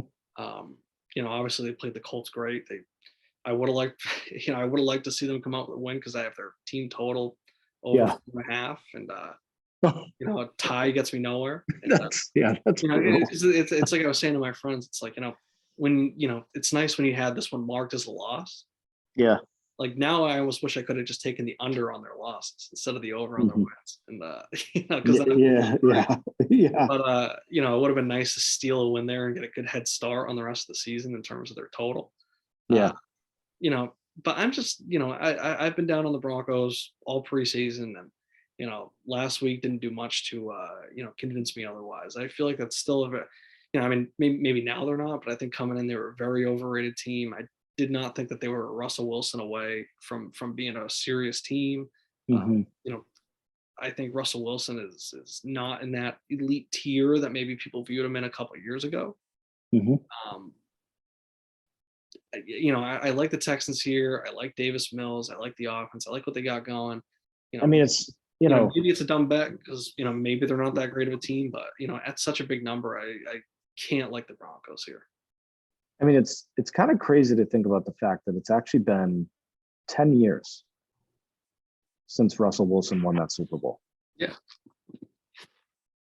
Obviously they played the Colts great. I would have liked to see them come out with a win because I have their team total over 4.5, and a tie gets me nowhere. And, that's it's like I was saying to my friends. It's like when it's nice when you had this one marked as a loss. Yeah. Like now, I almost wish I could have just taken the under on their losses instead of the over on their wins, and because But it would have been nice to steal a win there and get a good head start on the rest of the season in terms of their total. but I'm just, I've been down on the Broncos all preseason, and last week didn't do much to convince me otherwise. I feel like that's still I mean, maybe now they're not, but I think coming in they were a very overrated team. I did not think that they were Russell Wilson away from being a serious team. Hmm. I think Russell Wilson is not in that elite tier that maybe people viewed him in a couple of years ago. Hmm. Um, I like the Texans here. I like Davis Mills. I like the offense. I like what they got going. I mean, it's, Maybe it's a dumb bet because maybe they're not that great of a team, but at such a big number, I can't like the Broncos here. I mean, it's kind of crazy to think about the fact that it's actually been 10 years since Russell Wilson won that Super Bowl. Yeah.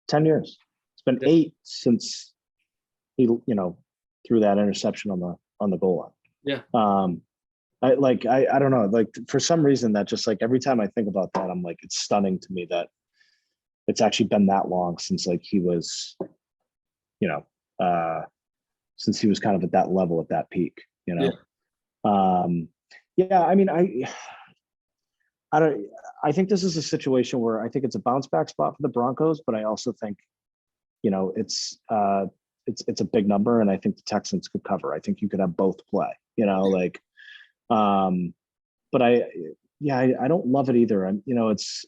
10 years. It's been Yeah. 8 since he, threw that interception on the goal line. Yeah. I don't know, like for some reason that just like every time I think about that, I'm like, it's stunning to me that it's actually been that long since like he was, since he was kind of at that level, at that peak, Yeah. I mean, I think this is a situation where I think it's a bounce back spot for the Broncos, but I also think, it's a big number, and I think the Texans could cover. I think you could have both play, but I don't love it either. It's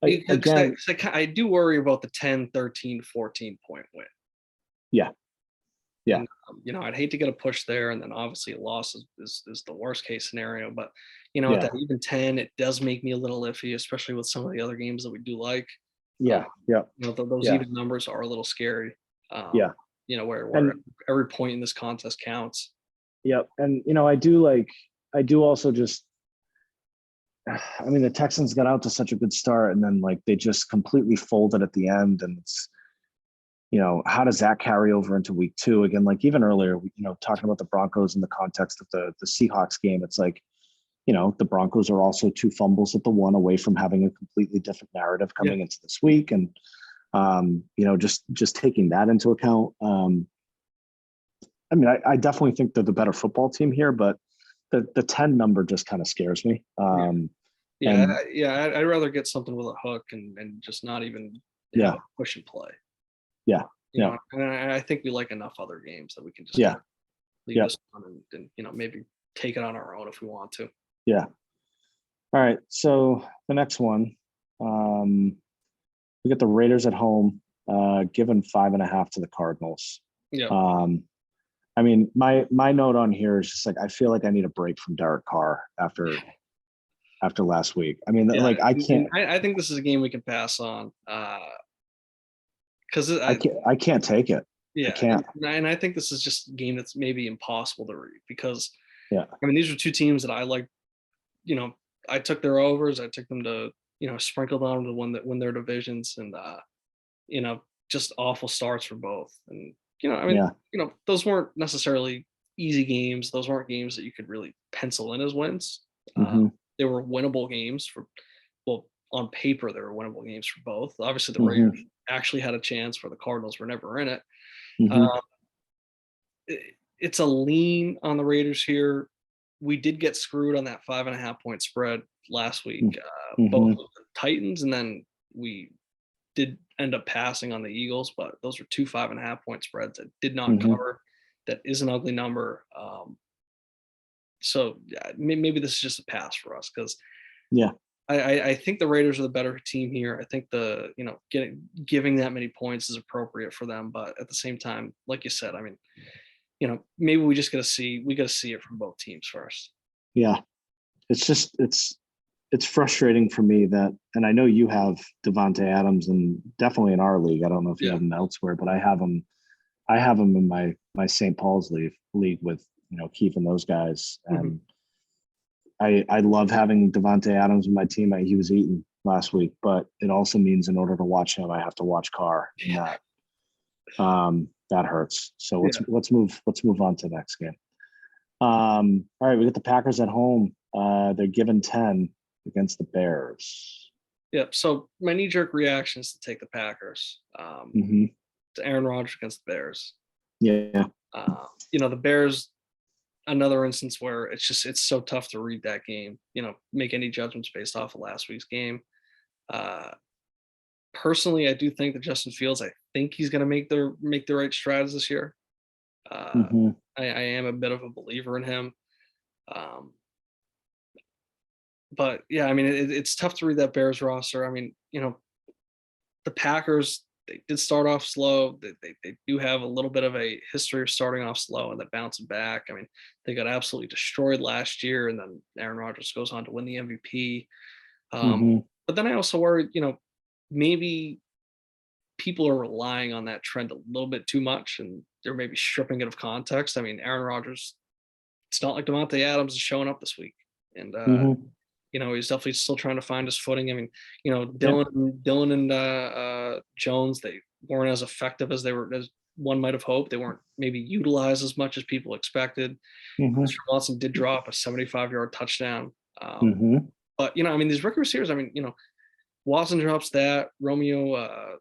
again, I do worry about the 10, 13, 14 point win. Yeah. And, I'd hate to get a push there, and then obviously a loss is the worst case scenario. But at that even 10, it does make me a little iffy, especially with some of the other games that we do like. Those even numbers are a little scary. Where every point in this contest counts. Yep, and I do also just. I mean, the Texans got out to such a good start, and then like they just completely folded at the end, and it's. How does that carry over into week 2? Again, like even earlier, talking about the Broncos in the context of the Seahawks game, it's like, the Broncos are also 2 fumbles at the one away from having a completely different narrative coming into this week. And, just taking that into account. I mean, I definitely think they're the better football team here, but the 10 number just kind of scares me. I'd rather get something with a hook and just not even have a push and play. Yeah. And I think we like enough other games that we can just leave this on and maybe take it on our own if we want to. Yeah. All right. So the next one, we got the Raiders at home, given 5.5 to the Cardinals. Yeah. I mean, my note on here is just like I feel like I need a break from Derek Carr after last week. I mean, I can't. I think this is a game we can pass on. Because I can't take it. Yeah, I can't. And I think this is just a game that's maybe impossible to read because I mean these are 2 teams that I like. I took their overs. I took them to sprinkle them to win their divisions, and just awful starts for both. And those weren't necessarily easy games. Those weren't games that you could really pencil in as wins. Mm-hmm. They were winnable games on paper, they were winnable games for both. Obviously, the Raiders actually had a chance where the Cardinals were never in it. It's a lean on the Raiders here. We did get screwed on that 5.5 point spread last week, both with the Titans, and then we did end up passing on the Eagles, but those are 2 5.5 point spreads that did not cover. That is an ugly number. So maybe this is just a pass for us because I think the Raiders are the better team here. I think giving that many points is appropriate for them, but at the same time, like you said, I mean, maybe we got to see it from both teams first. Yeah, it's just it's frustrating for me that, and I know you have Devontae Adams, and definitely in our league. I don't know if you have him elsewhere, but I have him in my St. Paul's league with Keith and those guys, and. I love having Devontae Adams in my team. He was eaten last week, but it also means in order to watch him, I have to watch Carr. And that hurts. So let's move on to the next game. All right, we got the Packers at home. They're given 10 against the Bears. Yep. So my knee-jerk reaction is to take the Packers. To Aaron Rodgers against the Bears. Yeah. The Bears another instance where it's so tough to read that game, make any judgments based off of last week's game. Uh, Personally, I do think that Justin Fields, I think he's going to make the right strides this year. Uh, Hmm. I am a bit of a believer in him. Um, but yeah, I mean, it's tough to read that Bears roster. I mean, the Packers, they did start off slow. They do have a little bit of a history of starting off slow and then bouncing back. I mean, they got absolutely destroyed last year, and then Aaron Rodgers goes on to win the MVP. Hmm. But then I also worried, maybe people are relying on that trend a little bit too much, and they're maybe stripping it of context. I mean, Aaron Rodgers, it's not like Devontae Adams is showing up this week, and Hmm. he's definitely still trying to find his footing. I mean, Yeah. Dylan and Jones, they weren't as effective as one might have hoped. They weren't maybe utilized as much as people expected. Hmm. Christian Watson did drop a 75-yard touchdown. Hmm. But I mean, these rookie receivers, I mean, Watson drops that. Romeo,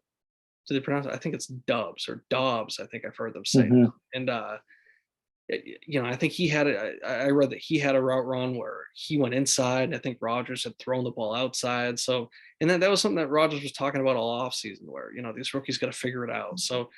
do they pronounce it? I think it's Dubs or Dobbs. I think I've heard them say. Hmm. And I think he had I read that he had a route run where he went inside, and I think Rodgers had thrown the ball outside. So, and then that was something that Rodgers was talking about all offseason, where these rookies got to figure it out. So,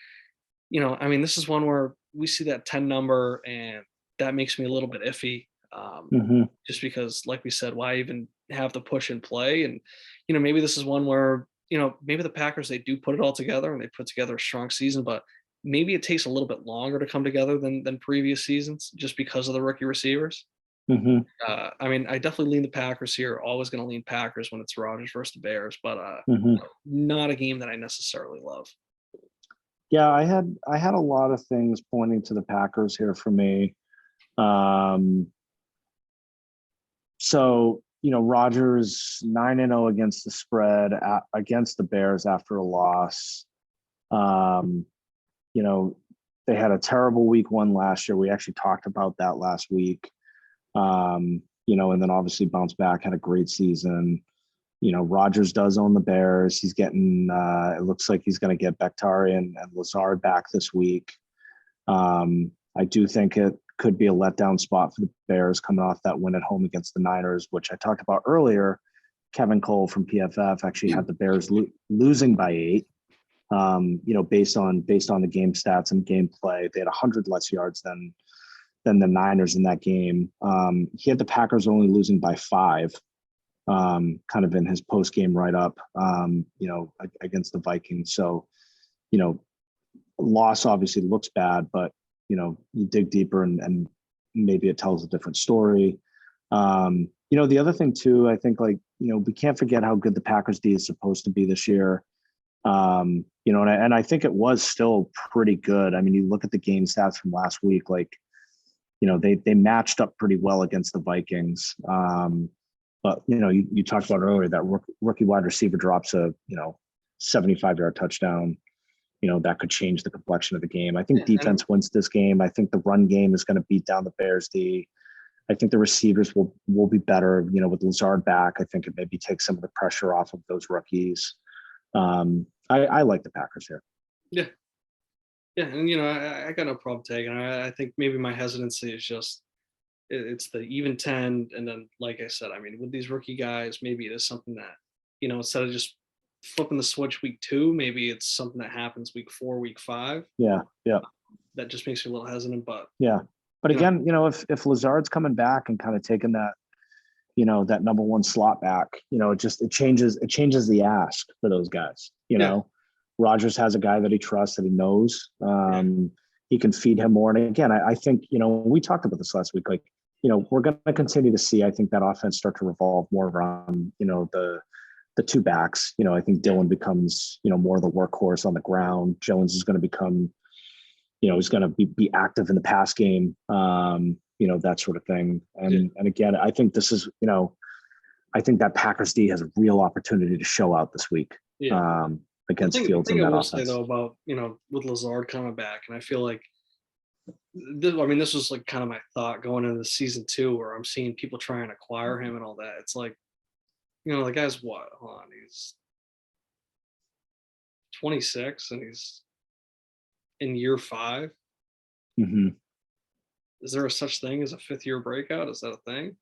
I mean, this is one where we see that 10 number, and that makes me a little bit iffy. Hmm. Just because, like we said, why even have the push and play? And maybe this is one where maybe the Packers, they do put it all together and they put together a strong season, but maybe it takes a little bit longer to come together than previous seasons, just because of the rookie receivers. Hmm. I mean, I definitely lean the Packers here. Always going to lean Packers when it's Rodgers versus the Bears, but Hmm. not a game that I necessarily love. Yeah, I had a lot of things pointing to the Packers here for me. Um, so Rodgers 9-0 against the spread against the Bears after a loss. Um, you know, they had a terrible week one last year. We actually talked about that last week. And then obviously bounced back, had a great season. Rodgers does own the Bears. He's getting, it looks like he's going to get Bakhtiari and Lazard back this week. I do think it could be a letdown spot for the Bears coming off that win at home against the Niners, which I talked about earlier. Kevin Cole from PFF actually had the Bears losing by 8. Based on the game stats and gameplay, they had 100 less yards than the Niners in that game. He had the Packers only losing by 5. Kind of in his post game write up, against the Vikings. So, loss obviously looks bad, but you dig deeper and maybe it tells a different story. The other thing too, I think we can't forget how good the Packers D is supposed to be this year. And I think it was still pretty good. I mean, you look at the game stats from last week, they matched up pretty well against the Vikings. But you talked about earlier that rookie wide receiver drops a 75-yard touchdown. That could change the complexion of the game. I think defense wins this game. I think the run game is going to beat down the Bears D. I think the receivers will be better. With Lazard back, I think it maybe takes some of the pressure off of those rookies. I like the Packers here. Yeah. Yeah, and I got no problem taking it. I think maybe my hesitancy is just it's the even 10, and then like I said, I mean, with these rookie guys, maybe it is something that instead of just flipping the switch week 2, maybe it's something that happens week 4, week 5. Yeah. That just makes me a little hesitant, but yeah. But again, if Lazard's coming back and kind of taking that, that number 1 slot back, it changes the ask for those guys. Rodgers has a guy that he trusts, that he knows. He can feed him more. And again, I think, we talked about this last week, we're going to continue to see, I think, that offense start to revolve more around, the 2 backs. I think Dylan becomes, more of the workhorse on the ground. Jones is going to become, he's going to be active in the pass game, that sort of thing. And again, I think this is, I think that Packers D has a real opportunity to show out this week. Against Fields in that offense. I will say though about with Lazard coming back, and I feel like this was like kind of my thought going into the season 2, where I'm seeing people try and acquire him and all that. It's like, the guy's what? Hold on, he's 26 and he's in year 5. Mm-hmm. Is there a such thing as a 5th-year breakout? Is that a thing?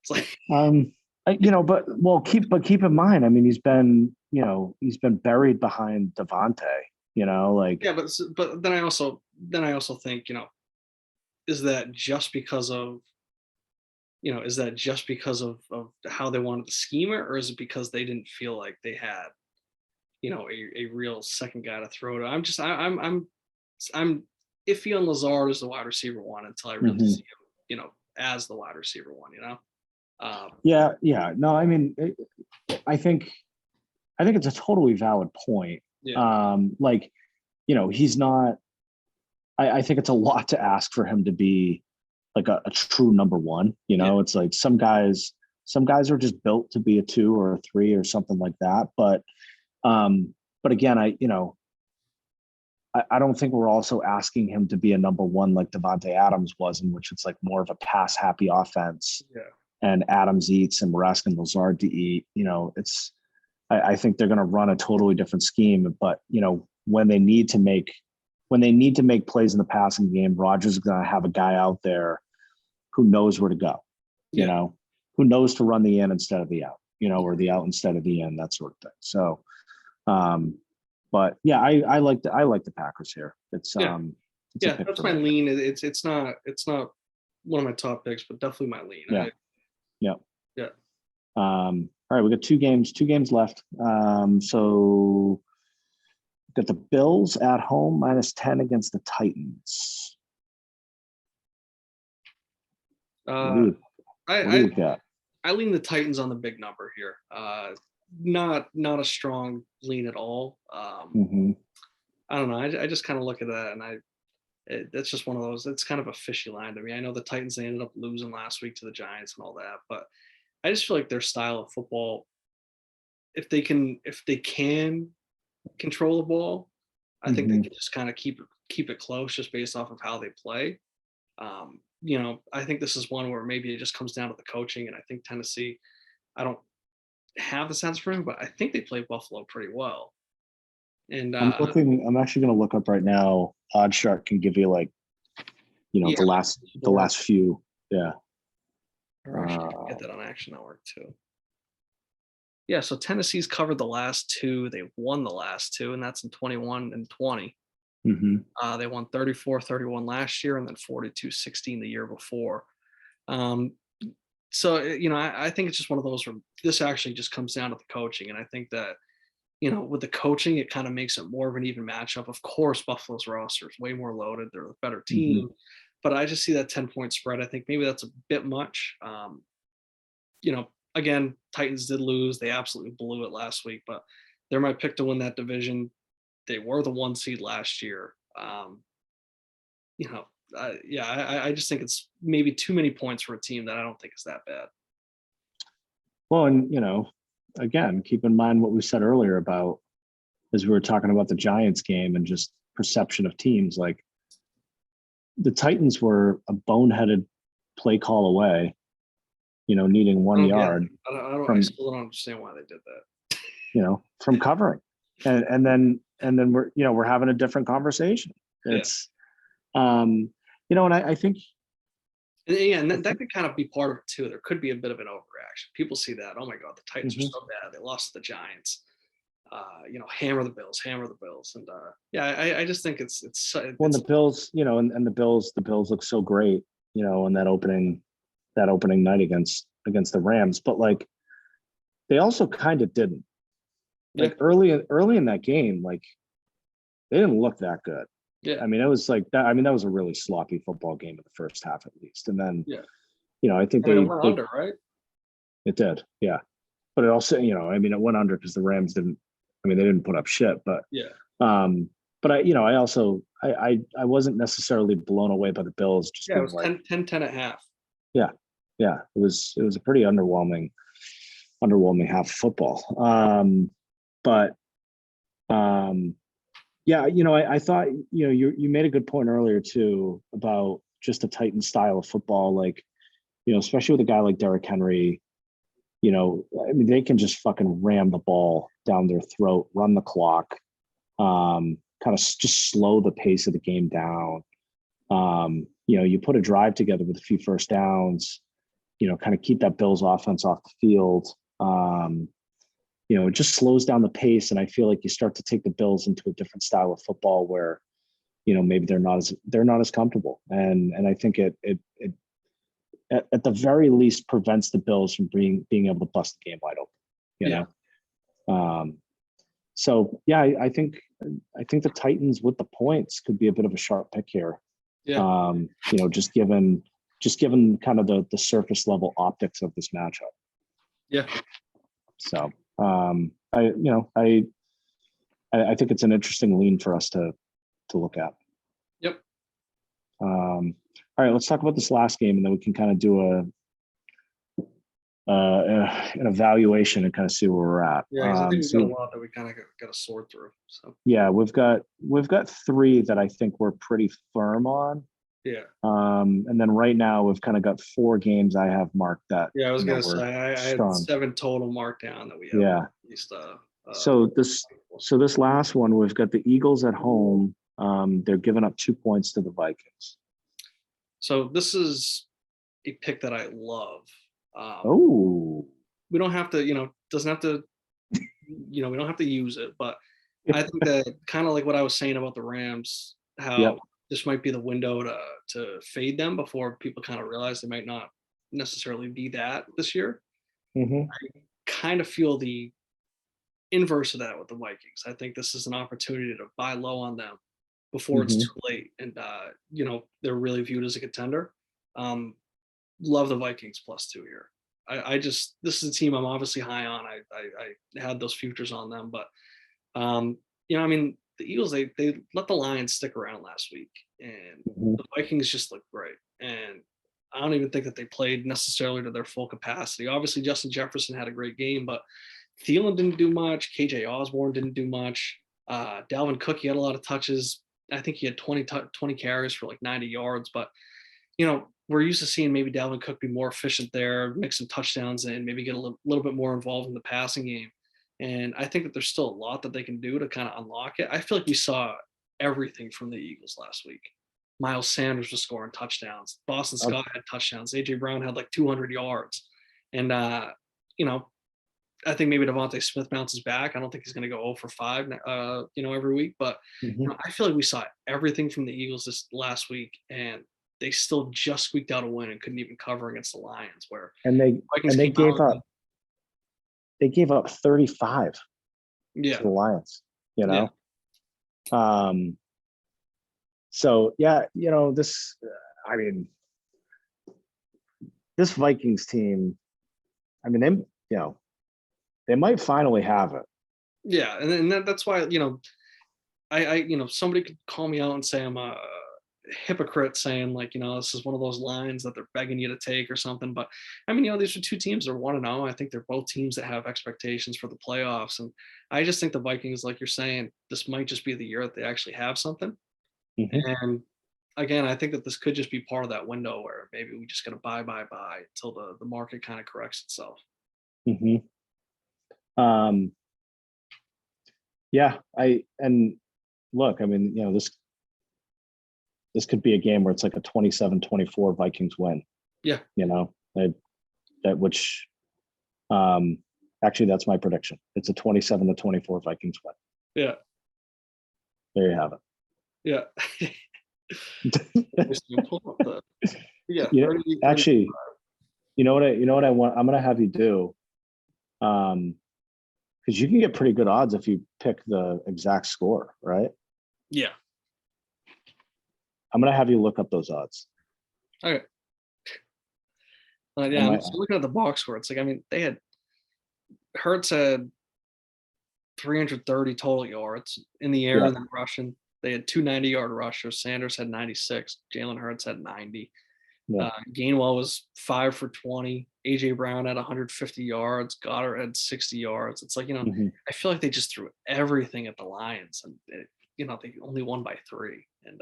It's like, keep in mind, I mean, he's been buried behind Devontae, like, yeah, but then I also think, is that just because of how they wanted to scheme it, or is it because they didn't feel like they had, a real second guy to throw to? I'm iffy on Lazard as the wide receiver one until I really see him, as the wide receiver one. No, I mean, I think it's a totally valid point. Yeah. He's not. I think it's a lot to ask for him to be like a true number one. It's like some guys are just built to be a 2 or a 3 or something like that. But again, I don't think we're also asking him to be a number one like Devontae Adams was, in which it's like more of a pass happy offense. Yeah. And Adams eats, and we're asking Lazard to eat. I think they're going to run a totally different scheme. But when they need to make plays in the passing game, Rodgers is going to have a guy out there who knows where to go. Who knows to run the in instead of the out. Or the out instead of the in, that sort of thing. So, but yeah, I like the Packers here. It's that's my lean. It's not one of my top picks, but definitely my lean. Yeah. Yeah. All right, we got two games left. So got the Bills at home -10 against the Titans. What do you got? I lean the Titans on the big number here. Not a strong lean at all. I don't know. I just kind of look at that, and that's just one of those. It's kind of a fishy line to me. I know the Titans, they ended up losing last week to the Giants and all that, but I just feel like their style of football, if they can control the ball, I think they can just kind of keep it close just based off of how they play. I think this is one where maybe it just comes down to the coaching, and I think Tennessee, I don't have the sense for him, but I think they play Buffalo pretty well. And I'm actually going to look up right now. OddsShark can give you the last few. Yeah. Or actually, get that on Action Network too. Yeah, so Tennessee's covered the last 2. They won the last 2, and that's in 21 and 20. They won 34-31 last year, and then 42-16 the year before. So I think it's just one of those where this actually just comes down to the coaching, and I think that with the coaching, it kind of makes it more of an even matchup. Of course, Buffalo's roster is way more loaded; they're a better team. But I just see that 10-point spread. I think maybe that's a bit much. Again, Titans did lose. They absolutely blew it last week, but they're my pick to win that division. They were the 1 seed last year. I just think it's maybe too many points for a team that I don't think is that bad. Well, and again, keep in mind what we said earlier about, as we were talking about the Giants game and just perception of teams, like the Titans were a boneheaded play call away, needing 1 yard. I still don't understand why they did that. From covering, and then we're having a different conversation. It's, and I think. And that could kind of be part of it too. There could be a bit of an overreaction. People see that. Oh my God, the Titans are so bad. They lost to the Giants. Hammer the Bills, and I just think it's when the Bills, and the Bills look so great, in that opening night against the Rams, but like they also kind of didn't. Like early in that game, like they didn't look that good. Yeah. I mean, it was like that. I mean, that was a really sloppy football game in the first half, at least. And then, I think it went under, right? It did, yeah. But it also, it went under because the Rams didn't. I mean, they didn't put up shit, but But I also wasn't necessarily blown away by the Bills. Just it was like 10 at half. Yeah, it was a pretty underwhelming half of football. I thought you made a good point earlier too about just the Titan style of football, like especially with a guy like Derrick Henry. They can just fucking ram the ball down their throat, run the clock, kind of just slow the pace of the game down. You put a drive together with a few first downs, kind of keep that Bills offense off the field. It just slows down the pace. And I feel like you start to take the Bills into a different style of football where, maybe they're not as comfortable. And I think it at the very least prevents the Bills from being able to bust the game wide open, you know? So yeah, I think the Titans with the points could be a bit of a sharp pick here. Yeah. Just given kind of the surface level optics of this matchup. Yeah. So I think it's an interesting lean for us to look at. Yep. All right, let's talk about this last game, and then we can kind of do an evaluation and kind of see where we're at. Yeah, 'cause I think we've got a lot that we kind of got to sort through. So yeah, we've got 3 that I think we're pretty firm on. yeah. And then right now we've kind of got 4 games I have marked that. Yeah, I was gonna we're say I had strong. 7 total marked down that we have. Yeah. At least, So this last one, we've got the Eagles at home. They're giving up 2 points to the Vikings. So this is a pick that I love. We don't have to, doesn't have to, we don't have to use it, but I think that kind of like what I was saying about the Rams, how this might be the window to fade them before people kind of realize they might not necessarily be that this year. Mm-hmm. I kind of feel the inverse of that with the Vikings. I think this is an opportunity to buy low on them before it's too late, and they're really viewed as a contender. Love the Vikings +2 here. This is a team I'm obviously high on. I had those futures on them, but the Eagles, they let the Lions stick around last week, and the Vikings just looked great. And I don't even think that they played necessarily to their full capacity. Obviously, Justin Jefferson had a great game, but Thielen didn't do much. KJ Osborne didn't do much. Dalvin Cook, he had a lot of touches. I think he had 20 carries for like 90 yards, but we're used to seeing maybe Dalvin Cook be more efficient there, make some touchdowns and maybe get a little bit more involved in the passing game. And I think that there's still a lot that they can do to kind of unlock it. I feel like we saw everything from the Eagles last week. Miles Sanders was scoring touchdowns. Boston Scott had touchdowns. A.J. Brown had like 200 yards. And, I think maybe Devontae Smith bounces back. I don't think he's going to go 0 for 5, every week. But I feel like we saw everything from the Eagles this last week, and they still just squeaked out a win and couldn't even cover against the Lions. They gave up 35 to the Lions. So this Vikings team, they might finally have it. Yeah, and that's why I somebody could call me out and say I'm a hypocrite saying like this is one of those lines that they're begging you to take or something. But these are 2 teams that are 1-0. I think they're both teams that have expectations for the playoffs, and I just think the Vikings, like you're saying, this might just be the year that they actually have something. And again, I think that this could just be part of that window where maybe we just got to buy until the market kind of corrects itself. This could be a game where it's like a 27-24 Vikings win. Yeah. Actually that's my prediction. It's a 27-24 Vikings win. Yeah. There you have it. Yeah. Actually, you know what I want? I'm going to have you do, because you can get pretty good odds if you pick the exact score, right? Yeah. I'm going to have you look up those odds. Okay. I'm just looking at the box score. It's like, they had Hurts had 330 total yards in the air and then rushing. They had 2 90-yard rushers. Sanders had 96. Jalen Hurts had 90. Gainwell was 5 for 20. A.J. Brown had 150 yards. Goddard had 60 yards. It's like, I feel like they just threw everything at the Lions, and they only won by 3. And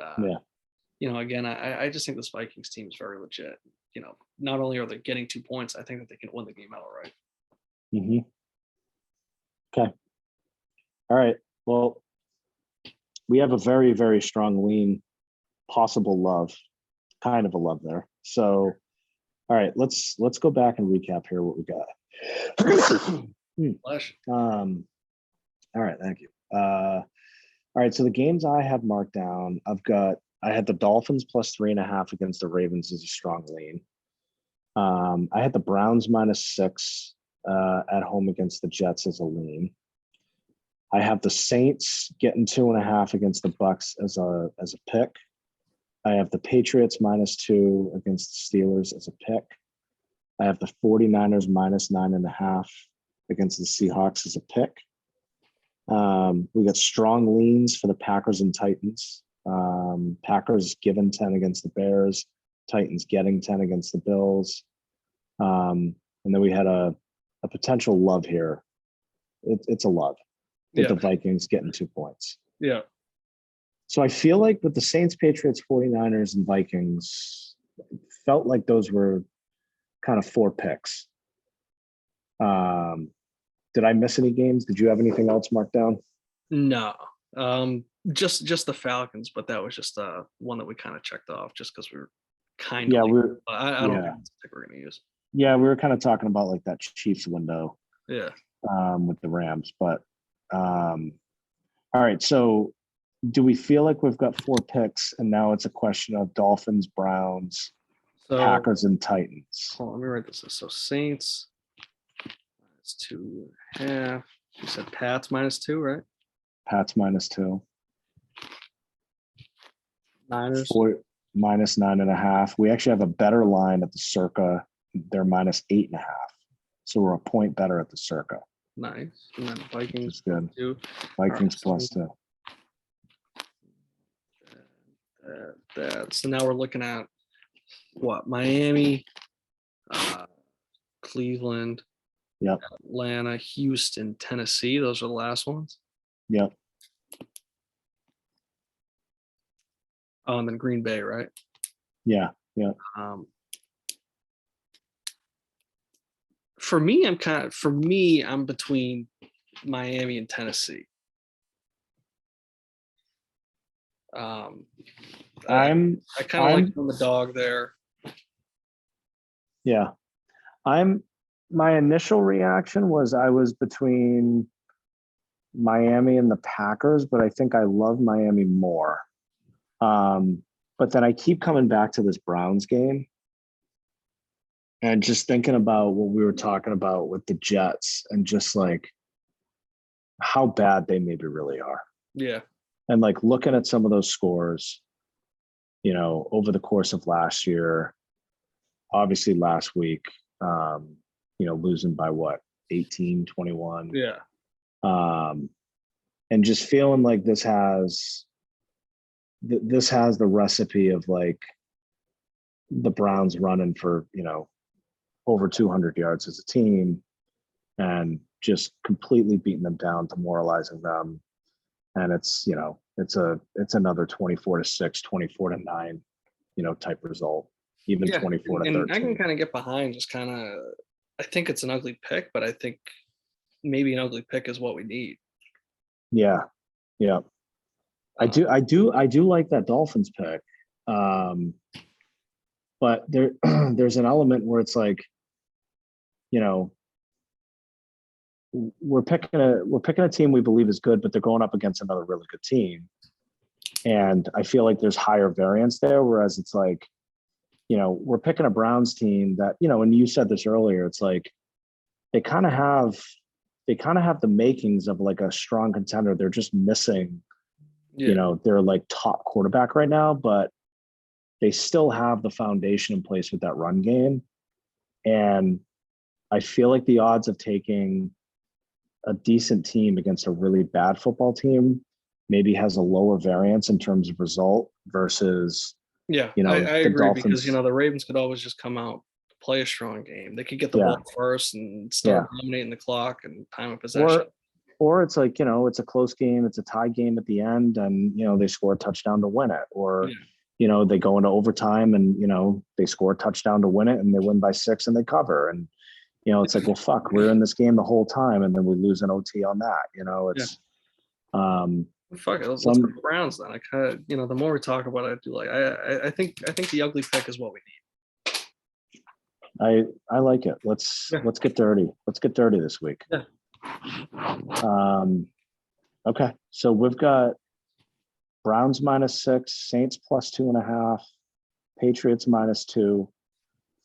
again, I just think this Vikings team is very legit. Not only are they getting 2 points, I think that they can win the game outright. Okay. All right. Well, we have a very, very strong lean possible love, kind of a love there. So, all right, let's go back and recap here what we got. Flash. All right, thank you. All right, so the games I have marked down, I had the Dolphins plus 3.5 against the Ravens as a strong lean. I had the Browns -6 at home against the Jets as a lean. I have the Saints getting 2.5 against the Bucks as a pick. I have the Patriots -2 against the Steelers as a pick. I have the 49ers -9.5 against the Seahawks as a pick. We got strong leans for the Packers and Titans. Packers given 10 against the Bears, Titans getting 10 against the Bills. And then we had a potential love here. It's a love with the Vikings getting 2 points. Yeah. So I feel like with the Saints, Patriots, 49ers, and Vikings, felt like those were kind of 4 picks. Did I miss any games? Did you have anything else marked down? No. Just the Falcons, but that was just one that we kind of checked off just because we were kind of I don't think we're gonna use. Yeah, we were kind of talking about like that Chiefs window. Yeah. With the Rams. But all right. So do we feel like we've got 4 picks and now it's a question of Dolphins, Browns, Packers, and Titans? Hold on, let me write this. So Saints -2.5. You said Pats -2, right? Pats -2. Niners -9.5. We actually have a better line at the Circa. They're -8.5. So we're a point better at the Circa. nice. And then Vikings That's good. +2. Vikings All right, +2. So now we're looking at what? Miami, Cleveland, Yep. Atlanta, Houston, Tennessee. Those are the last ones. Yep. Oh, and then Green Bay, right? Yeah. For me, I'm between Miami and Tennessee. I kind of like on the dog there. Yeah. My initial reaction was I was between Miami and the Packers, but I think I love Miami more. But then I keep coming back to this Browns game and just thinking about what we were talking about with the Jets and just like how bad they maybe really are. Yeah. And like looking at some of those scores, over the course of last year, obviously last week, losing by 18-21. Yeah. And just feeling like this has the recipe of like the Browns running for, over 200 yards as a team and just completely beating them down, demoralizing them. And it's another 24-6, 24-9, type result, even 24-13. I can kind of get behind I think it's an ugly pick, but I think maybe an ugly pick is what we need. Yeah. Yeah. I do like that Dolphins pick. But there's an element where it's like, we're picking a team we believe is good, but they're going up against another really good team. And I feel like there's higher variance there. Whereas it's like, we're picking a Browns team that, and you said this earlier, it's like, they kind of have the makings of like a strong contender. They're just missing, they're like top quarterback right now, but they still have the foundation in place with that run game. And I feel like the odds of taking a decent team against a really bad football team maybe has a lower variance in terms of result versus, I agree Dolphins. because, the Ravens could always just come out, play a strong game. They could get the ball first and start dominating the clock and time of possession. Or it's like, it's a close game. It's a tie game at the end and, they score a touchdown to win it. Or, they go into overtime and, they score a touchdown to win it and they win by 6 and they cover. And, it's like, well, fuck, we're in this game the whole time. And then we lose an OT on that, it's, Fuck it. Let's Some- go to the Browns then. I kind of, the more we talk about it, I do like. I think the ugly pick is what we need. I like it. Let's get dirty. Let's get dirty this week. Yeah. Okay, so we've got Browns -6, Saints +2.5, Patriots -2,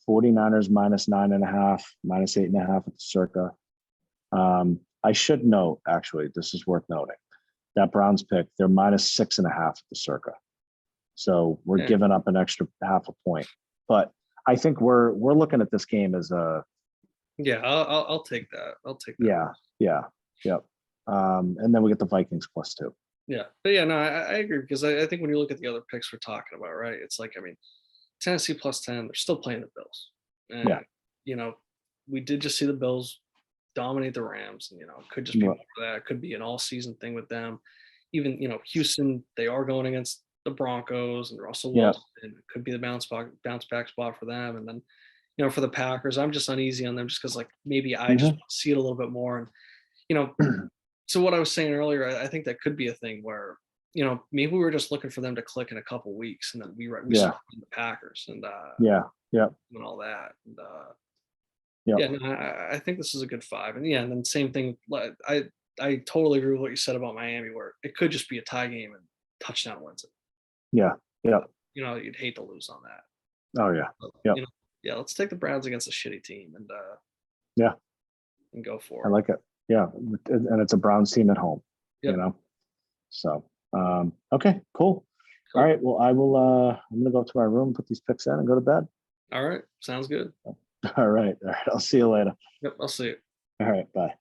49ers -9.5, -8.5 at the Circa. I should note, actually, this is worth noting, that Browns pick, they're -6.5 at the Circa. So we're giving up an extra half a point. But I think we're looking at this game as a I'll take that. I'll take that. Yep. And then we get the Vikings +2. Yeah, but no, I agree because I think when you look at the other picks we're talking about, right? It's like, Tennessee +10, they're still playing the Bills. And, we did just see the Bills dominate the Rams, and, it could just be more of that. It could be an all season thing with them. Even, Houston, they are going against the Broncos and Russell Wilson. It could be the bounce back spot for them. And then, for the Packers, I'm just uneasy on them just because, like, maybe I just see it a little bit more. And, so what I was saying earlier, I think that could be a thing where, maybe we were just looking for them to click in a couple weeks, and then we saw the Packers and and all that. And no, I think this is a good 5. And and then same thing. I totally agree with what you said about Miami, where it could just be a tie game and touchdown wins it. You'd hate to lose on that. Oh yeah. But, let's take the Browns against a shitty team and and go for it. I like it. Yeah, and it's a Browns team at home. Yep. So okay, cool. All right, well, I will. I'm gonna go to my room, put these picks in, and go to bed. All right, sounds good. All right. I'll see you later. Yep, I'll see you. All right, bye.